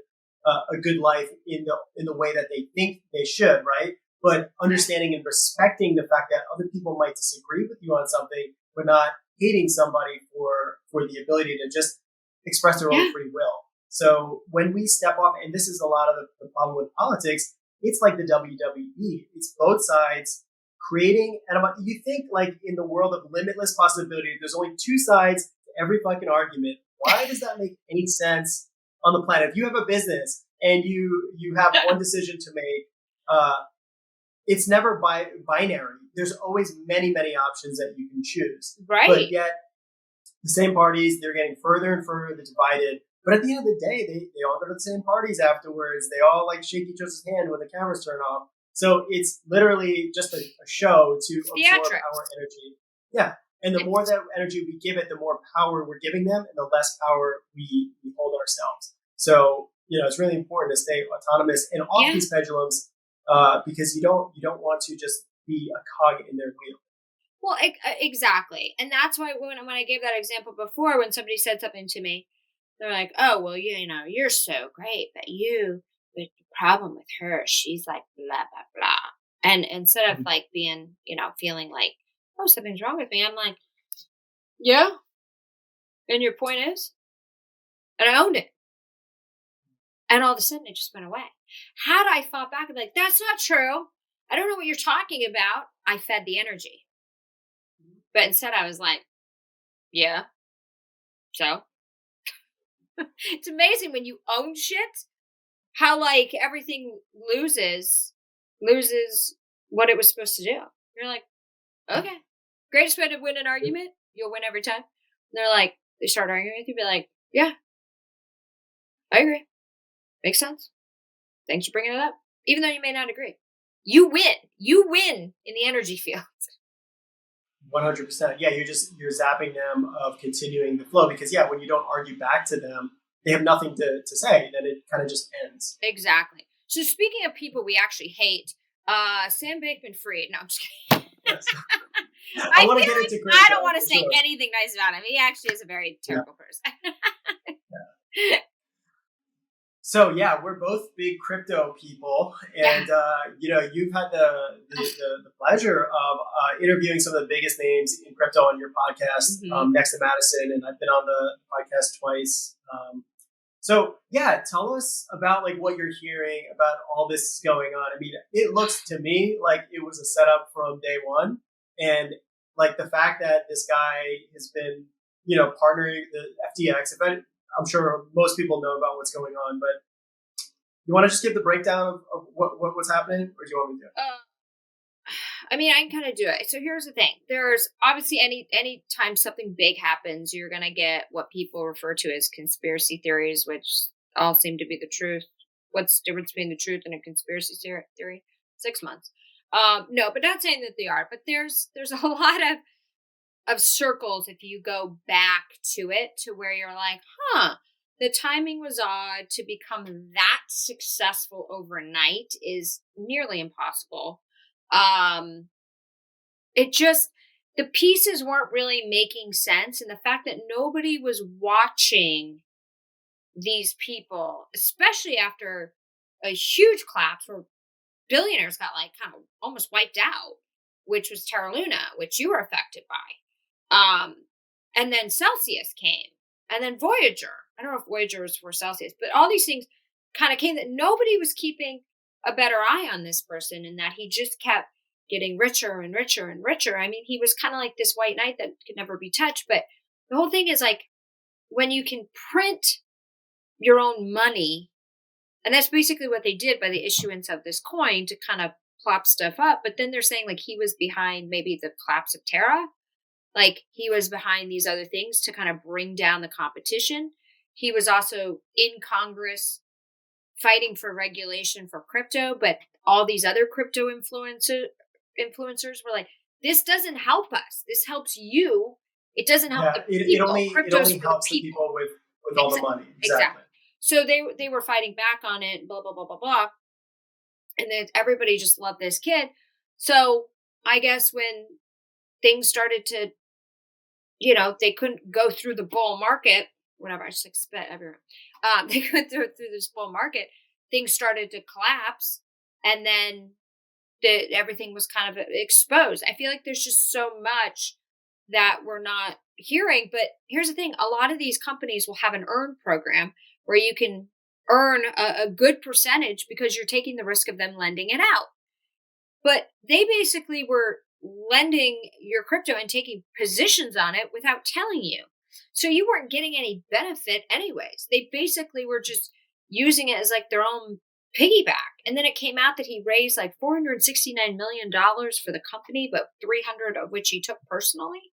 a good life in the way that they think they should, right? But understanding and respecting the fact that other people might disagree with you on something, but not hating somebody for the ability to just express their own yeah. free will. So when we step off, and this is a lot of the problem with politics, it's like the WWE. It's both sides creating, and you think like in the world of limitless possibility, there's only two sides to every fucking argument. Why does that make any sense on the planet? If you have a business and you have one decision to make, uh, it's never binary. There's always many options that you can choose. Right. But yet the same parties, they're getting further and further divided. But at the end of the day, they all go to the same parties afterwards. They all like shake each other's hand when the cameras turn off. So it's literally just a show to absorb our Theatrics. energy. Yeah. And the more that energy we give it, the more power we're giving them and the less power we hold ourselves. So, it's really important to stay autonomous and off Yeah. these pendulums because you don't want to just be a cog in their wheel. Well, exactly. And that's why when I gave that example before, when somebody said something to me, they're like, "Oh, well, you're so great, but but the problem with her, she's like blah blah blah." And instead of Mhm. like being, feeling like, "Oh, something's wrong with me," I'm like, "Yeah." And your point is, and I owned it. And all of a sudden, it just went away. Had I fought back and be like, "That's not true. I don't know what you're talking about," I fed the energy. But instead, I was like, "Yeah, so." It's amazing when you own shit, how like everything loses what it was supposed to do. You're like, okay, greatest way to win an argument, you'll win every time. And they're like, they start arguing with you, be like, yeah, I agree, makes sense. Thanks for bringing it up, even though you may not agree. You win in the energy field. 100%. Yeah, you're zapping them of continuing the flow because yeah, when you don't argue back to them, they have nothing to say. Then it kind of just ends. Exactly. So speaking of people we actually hate, Sam Bankman Fried. No, I'm just kidding. Yes. I I feel want to get like into I crypto don't want to for say sure. anything nice about him. He actually is a very Yeah. terrible person. So yeah, we're both big crypto people, Yeah. and you've had the pleasure of interviewing some of the biggest names in crypto on your podcast, Hmm. next to Madison, and I've been on the podcast twice. So yeah, tell us about like what you're hearing about all this going on. I mean, it looks to me like it was a setup from day one, and like the fact that this guy has been, partnering the FTX. I'm sure most people know about what's going on, but you want to just give the breakdown of what's happening, or do you want me to? I mean, I can kind of do it. So here's the thing: there's obviously any time something big happens, you're gonna get what people refer to as conspiracy theories, which all seem to be the truth. What's the difference between the truth and a conspiracy theory? 6 months. No, but not saying that they are. But there's a lot of circles if you go back to it to where you're like, huh, the timing was odd. To become that successful overnight is nearly impossible. Um, it just the pieces weren't really making sense, and the fact that nobody was watching these people, especially after a huge collapse where billionaires got like kind of almost wiped out, which was Terra Luna, which you were affected by. And then Celsius came, and then Voyager. I don't know if Voyager was for Celsius, but all these things kind of came that nobody was keeping a better eye on this person, and that he just kept getting richer and richer and richer. I mean, he was kind of like this white knight that could never be touched. But the whole thing is like when you can print your own money. And that's basically what they did by the issuance of this coin to kind of plop stuff up. But then they're saying like he was behind maybe the collapse of Terra. Like he was behind these other things to kind of bring down the competition. He was also in Congress fighting for regulation for crypto, but all these other crypto influencers were like, this doesn't help us. This helps you. It doesn't help Yeah, the it people. only it Crypto's only for the helps the people. people with all the money. Exactly. Exactly. So they were fighting back on it, blah blah blah blah blah, and then everybody just loved this kid. So I guess when things started to, they couldn't go through the bull market. Whatever, I just like spit everywhere. They couldn't go through this bull market. Things started to collapse, and then everything was kind of exposed. I feel like there's just so much that we're not hearing. But here's the thing: a lot of these companies will have an earn program where you can earn a good percentage because you're taking the risk of them lending it out. But they basically were lending your crypto and taking positions on it without telling you. So you weren't getting any benefit anyways. They basically were just using it as like their own piggyback. And then it came out that he raised like $469 million for the company, but 300 of which he took personally.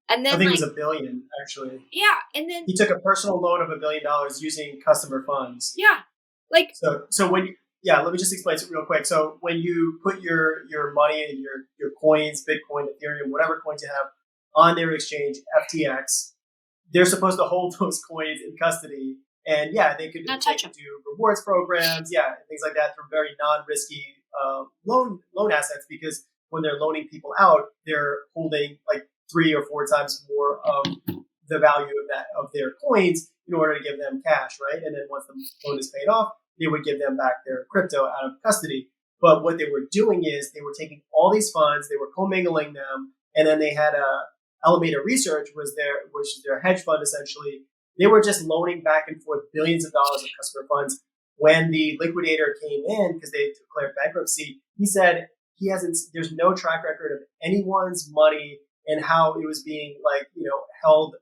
And I then think it like, was $1 billion actually. yeah. And then, He took a personal loan of $1 billion using customer funds. yeah, like, So when yeah, let me just explain it real quick. So when you put your money and your coins, Bitcoin, Ethereum, whatever coins you have on their exchange, FTX, they're supposed to hold those coins in custody. And yeah, they could do rewards programs, yeah, things like that through very non-risky loan assets, because when they're loaning people out, they're holding like 3 or 4 times more of the value of their coins in order to give them cash, right? And then once the loan is paid off, they would give them back their crypto out of custody. But what they were doing is they were taking all these funds, they were commingling them, and then they had Alameda Research which is their hedge fund essentially. They were just loaning back and forth billions of dollars of customer funds. When the liquidator came in because they declared bankruptcy, he said there's no track record of anyone's money and how it was being held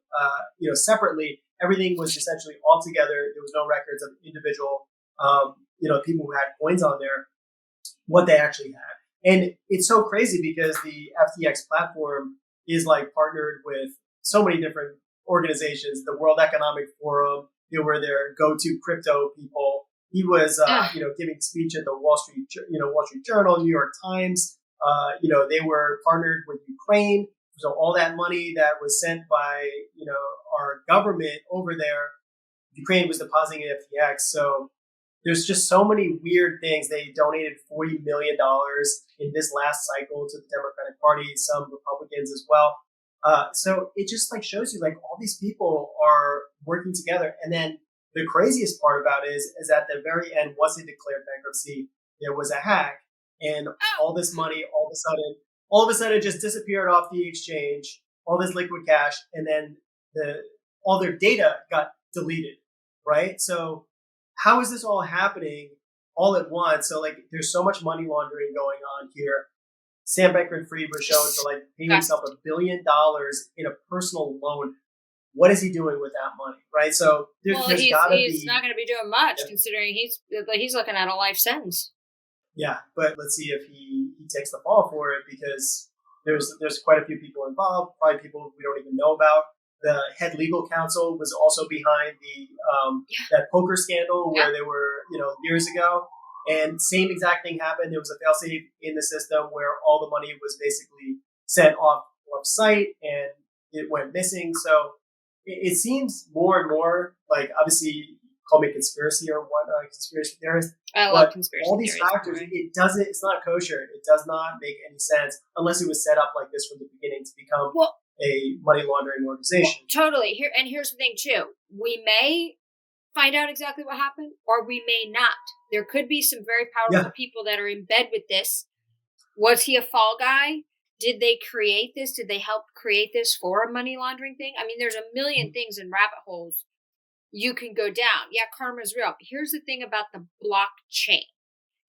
separately. Everything was essentially all together. There was no records of individual people who had coins on there, what they actually had. And it's so crazy because the FTX platform is like partnered with so many different organizations. The World Economic Forum, they were their go-to crypto people. He was giving speech at the Wall Street Journal, New York Times. They were partnered with Ukraine. So all that money that was sent by our government over there, Ukraine was depositing in FTX. So there's just so many weird things. They donated $40 million in this last cycle to the Democratic Party, some Republicans as well. So it just like shows you like all these people are working together. And then the craziest part about it is at the very end, once they declared bankruptcy, there was a hack, and all this money all of a sudden just disappeared off the exchange, all this liquid cash, and then all their data got deleted, right? So how is this all happening all at once? So like there's so much money laundering going on here. Sam Bankman-Fried was shown to like pay himself $1 billion in a personal loan. What is he doing with that money, right? So there's got to be. He's not going to be doing much considering he's looking at a life sentence. Yeah, but let's see if he takes the fall for it, because there's quite a few people involved, probably people we don't even know about. The head legal counsel was also behind that poker scandal where they were years ago, and same exact thing happened. There was a failsafe in the system where all the money was basically sent off site and it went missing. So it seems more and more like, obviously, call me conspiracy or whatnot, conspiracy theorist. I love conspiracy all these theories, factors, it's not kosher. It does not make any sense unless it was set up like this from the beginning to become a money laundering organization. Totally. Here's the thing too. We may find out exactly what happened, or we may not. There could be some very powerful people that are in bed with this. Was he a fall guy? Did they create this? Did they help create this for a money laundering thing? I mean, there's a million things in rabbit holes you can go down. Yeah, karma's real. But here's the thing about the blockchain.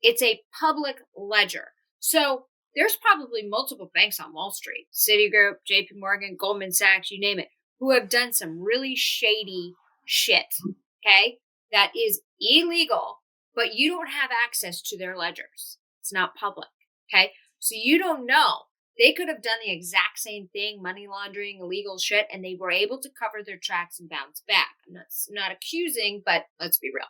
It's a public ledger. So there's probably multiple banks on Wall Street, Citigroup, JP Morgan, Goldman Sachs, you name it, who have done some really shady shit. Okay. that is illegal, but you don't have access to their ledgers. It's not public. Okay. So you don't know. They could have done the exact same thing, money laundering, illegal shit, and they were able to cover their tracks and bounce back. I'm not accusing, but let's be real.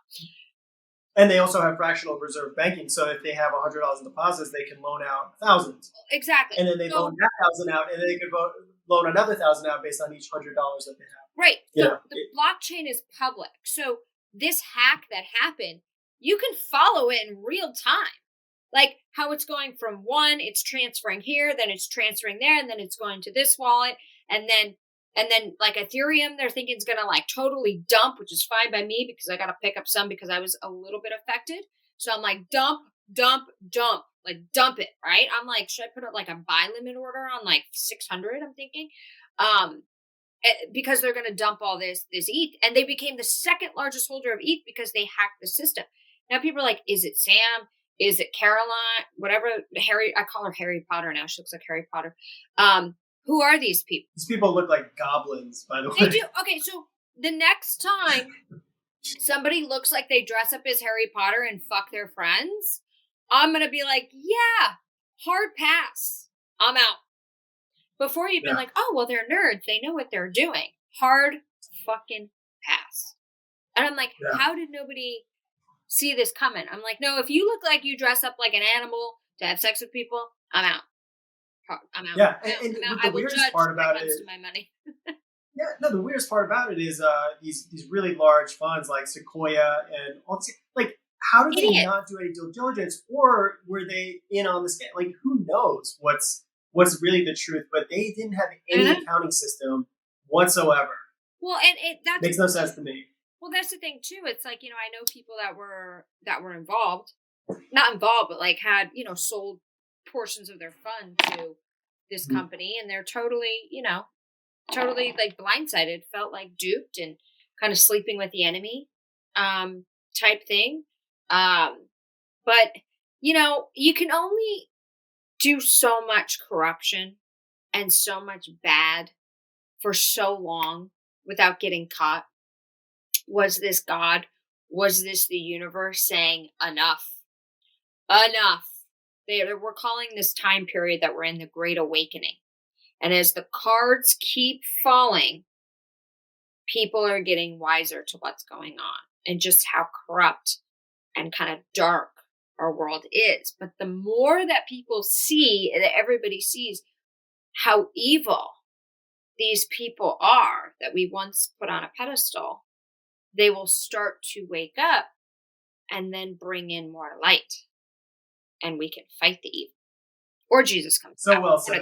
And they also have fractional reserve banking. So if they have $100 in deposits, they can loan out thousands. Exactly. And then they loan that 1,000 out, and then they can loan another 1,000 out based on each $100 that they have. Right. So the blockchain is public. So this hack that happened, you can follow it in real time. Like how it's going from one, it's transferring here, then it's transferring there, and then it's going to this wallet, and then like Ethereum, they're thinking it's gonna like totally dump, which is fine by me because I gotta pick up some because I was a little bit affected. So I'm like dump, like dump it, right? I'm like, should I put up like a buy limit order on like 600? I'm thinking, because they're gonna dump all this ETH, and they became the second largest holder of ETH because they hacked the system. Now people are like, is it Sam? Is it Caroline? Whatever, Harry, I call her Harry Potter now. She looks like Harry Potter. Who are these people? These people look like goblins, by the way. They do. Okay, so the next time somebody looks like they dress up as Harry Potter and fuck their friends, I'm going to be like, yeah, hard pass. I'm out. Before you've been like, oh, well, they're nerds. They know what they're doing. Hard fucking pass. And I'm like, how did nobody see this coming? I'm like, no, if you look like you dress up like an animal to have sex with people, I'm out. I'm out. Yeah, and the weirdest part about it is my money. The weirdest part about it is these really large funds like Sequoia and all this, like, how did they not do any due diligence, or were they in on the scam? Like, who knows what's really the truth? But they didn't have any accounting system whatsoever. Well, and that makes no sense to me. Well, that's the thing too. It's like, I know people that were involved, not involved, but like had, sold portions of their fund to this company, and they're totally like blindsided, felt like duped and kind of sleeping with the enemy, type thing. But you can only do so much corruption and so much bad for so long without getting caught. Was this God? Was this the universe saying enough? Enough. We're calling this time period that we're in the Great Awakening. And as the cards keep falling, people are getting wiser to what's going on and just how corrupt and kind of dark our world is. But the more that people see, that everybody sees how evil these people are that we once put on a pedestal, they will start to wake up and then bring in more light. And we can fight the evil. Or Jesus comes. So well said.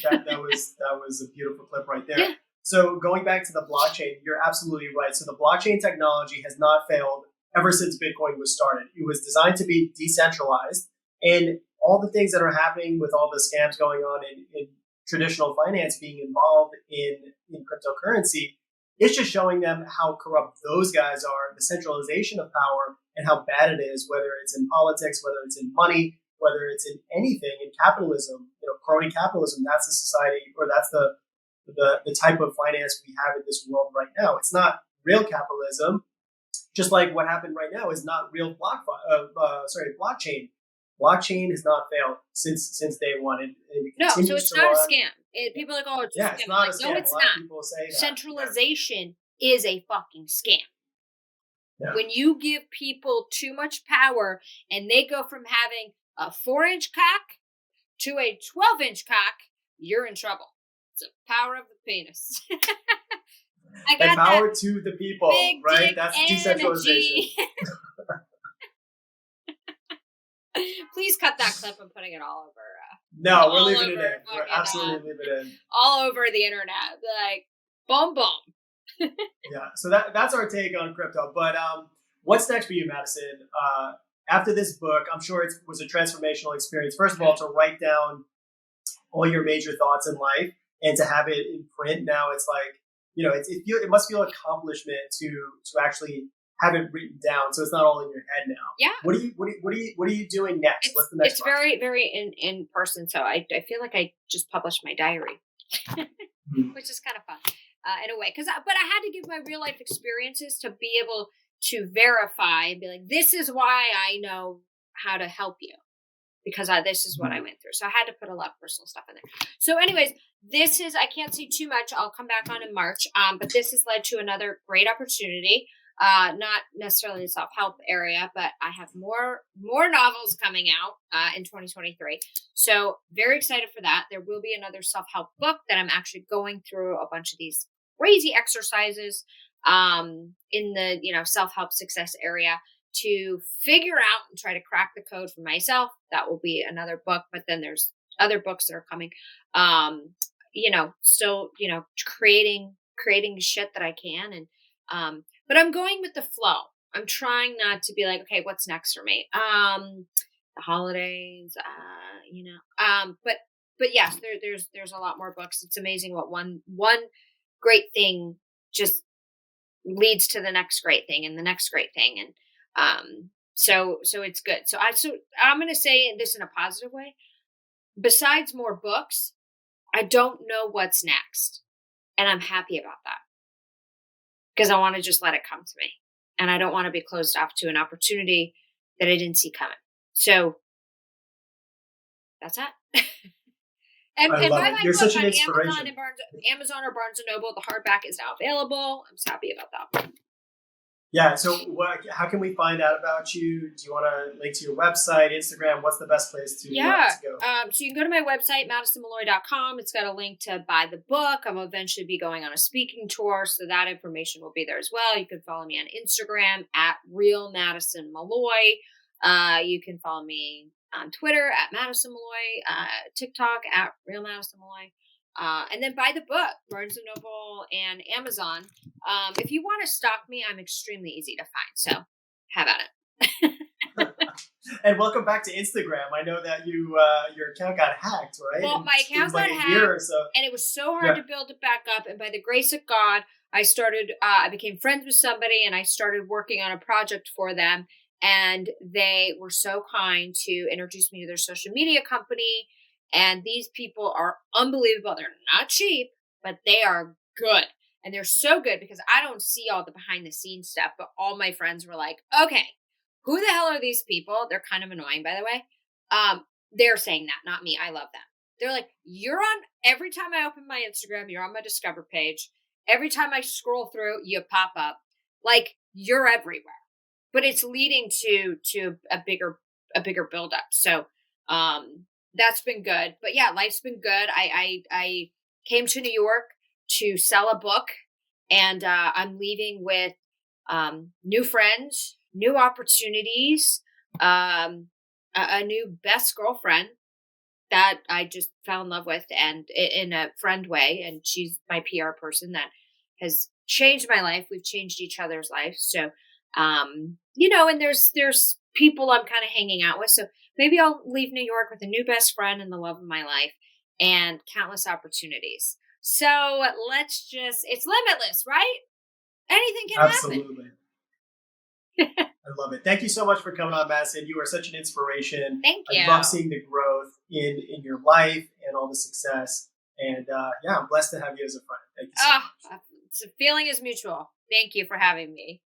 That was a beautiful clip right there. Yeah. So going back to the blockchain, you're absolutely right. So the blockchain technology has not failed ever since Bitcoin was started. It was designed to be decentralized, and all the things that are happening with all the scams going on in traditional finance being involved in cryptocurrency, it's just showing them how corrupt those guys are, the centralization of power, and how bad it is, whether it's in politics, whether it's in money, whether it's in anything, in capitalism, crony capitalism. That's the society, or that's the type of finance we have in this world right now. It's not real capitalism, just like what happened right now is not real blockchain. Blockchain has not failed since day one. No, so it's not a scam. People are like, oh, it's a scam. It's not a scam. No, it's not. Centralization is a fucking scam. Yeah. When you give people too much power and they go from having a 4-inch cock to a 12-inch cock, you're in trouble. It's the power of the penis. I got and power to the people, right? That's decentralization. Please cut that clip. I'm putting it all over. No, we're leaving it in. We're absolutely leaving it in. All over the internet. Like, boom, boom. Yeah, so that's our take on crypto. But what's next for you, Madison? After this book, I'm sure it was a transformational experience. First of all, to write down all your major thoughts in life and to have it in print. Now it's like, it must feel an accomplishment to actually have it written down, so it's not all in your head now. Yeah. What are you doing next? What's the next? It's very, very in person. So I feel like I just published my diary, which is kind of fun in a way. But I had to give my real life experiences to be able to verify and be like, this is why I know how to help you, because this is what I went through. So I had to put a lot of personal stuff in there. So anyways, this is, I can't say too much. I'll come back on in March. But this has led to another great opportunity. Not necessarily the self-help area, but I have more novels coming out in 2023. So very excited for that. There will be another self-help book that I'm actually going through a bunch of these crazy exercises in the, self-help success area to figure out and try to crack the code for myself. That will be another book, but then there's other books that are coming. Still, creating shit that I can. And, but I'm going with the flow. I'm trying not to be like, okay, what's next for me? The holidays, but yes, there's a lot more books. It's amazing what one great thing just leads to the next great thing and the next great thing. And so it's good. So I'm going to say this in a positive way. Besides more books, I don't know what's next, and I'm happy about that because I want to just let it come to me, and I don't want to be closed off to an opportunity that I didn't see coming. So that's it. And I love buy it. my You're book such an on inspiration. Amazon or Barnes and Noble. The hardback is now available. I'm so happy about that. Yeah. So how can we find out about you? Do you want to link to your website, Instagram? What's the best place to go? So you can go to my website, madisonmalloy.com. It's got a link to buy the book. I'm eventually be going on a speaking tour, so that information will be there as well. You can follow me on Instagram at Real Madison Malloy. You can follow me on Twitter at Madison Malloy, TikTok at Real Madison Malloy. And then buy the book, Barnes & Noble and Amazon. If you want to stalk me, I'm extremely easy to find. So have at it. And welcome back to Instagram. I know that your account got hacked, right? Well, my account got hacked, and it was so hard to build it back up. And by the grace of God, I became friends with somebody, and I started working on a project for them. And they were so kind to introduce me to their social media company. And these people are unbelievable. They're not cheap, but they are good. And they're so good because I don't see all the behind the scenes stuff, but all my friends were like, okay, who the hell are these people? They're kind of annoying, by the way. They're saying that, not me. I love them. They're like, every time I open my Instagram, you're on my Discover page. Every time I scroll through, you pop up. Like, you're everywhere. But it's leading to a bigger buildup. So, that's been good. But yeah, life's been good. I came to New York to sell a book, and I'm leaving with new friends, new opportunities, a new best girlfriend that I just fell in love with, and in a friend way. And she's my PR person that has changed my life. We've changed each other's lives. So, and there's people I'm kind of hanging out with. So maybe I'll leave New York with a new best friend and the love of my life and countless opportunities. So it's limitless, right? Anything can Absolutely. happen. I love it. Thank you so much for coming on, Madison. You are such an inspiration. Thank you. I love seeing the growth in your life and all the success. And I'm blessed to have you as a friend. Thank you so much. The feeling is mutual. Thank you for having me.